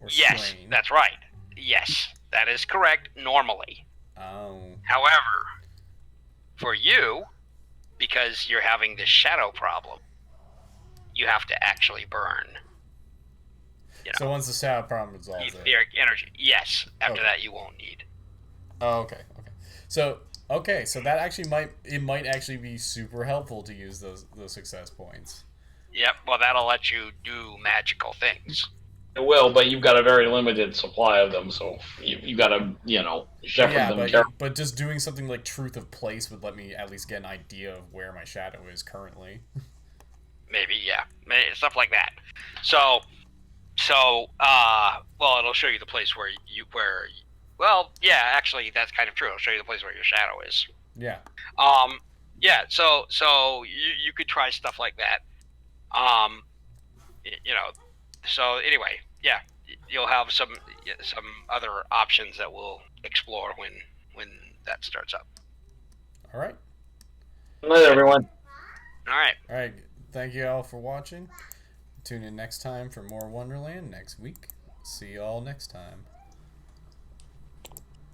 or strain. Yes, that's right. Yes, that is correct normally. Oh. However, for you, because you're having this shadow problem, you have to actually burn. So once the shadow problem resolves, etheric energy. Yes. After that, you won't need. Oh, okay. So that actually might actually be super helpful to use those success points. Yep. Well, that'll let you do magical things. It will, but you've got a very limited supply of them, so you got to shepherd them carefully. But just doing something like Truth of Place would let me at least get an idea of where my shadow is currently. Maybe, yeah. Stuff like that. So, well, it'll show you the place well, yeah, actually, that's kind of true. It'll show you the place where your shadow is. Yeah. Yeah, so you could try stuff like that. So anyway, yeah, you'll have some other options that we'll explore when that starts up. All right. Good night, everyone. All right. Thank you all for watching. Tune in next time for more Wonderland next week. See you all next time.